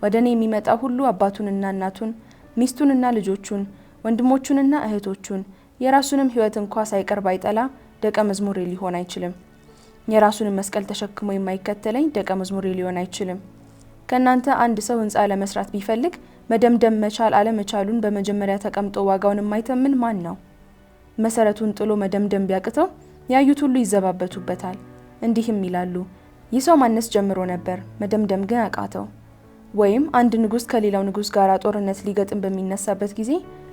ወደ እኔ የሚመጣ ሁሉ አባቱንና እናቱን፣ ሚስቱንና ልጆቹን፣ ወንድሞቹንና እህቶቹን የራሱንም ሕይወት እንኳ ሳይቀር ባይጠላ ደቀ መዝሙሬ ሊሆን አይችልም። የራሱንም መስቀል ተሸክሞ የማይከተለኝ ደቀ መዝሙሬ ሊሆን አይችልም። ከእናንተ አንድ ሰው ሕንፃ ለመስራት ቢፈልግ መደምደም መቻል አለመቻሉን በመጀመሪያ ተቀምጦ ዋጋውን የማይተምን ማን ነው? መሰረቱን ጥሎ መደምደም ቢያቅተው ያዩት ሁሉ ይዘባበቱበታል። እንዲህም ይላሉ፣ ይህ ሰው ማነስ ጀምሮ ነበር፣ መደምደም ግን አቃተው። ወይም አንድ ንጉስ ከሌላው ንጉስ ጋር ጦርነት ሊገጥም በሚነሳበት ጊዜ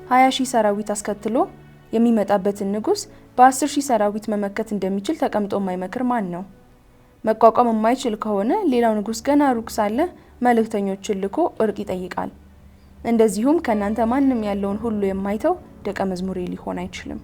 20,000 ሰራዊት አስከትሎ የሚመጣበትን ንጉስ በ10,000 ሰራዊት መመከት እንደሚችል ተቀምጦ የማይመክር ማን ነው? መቋቋም የማይችል ከሆነ ሌላው ንጉስ ገና ሩቅ ሳለ መልእክተኞችን ልኮ እርቅ ይጠይቃል። እንደዚሁም ከእናንተ ማንም ያለውን ሁሉ የማይተው ደቀ መዝሙሬ ሊሆን አይችልም።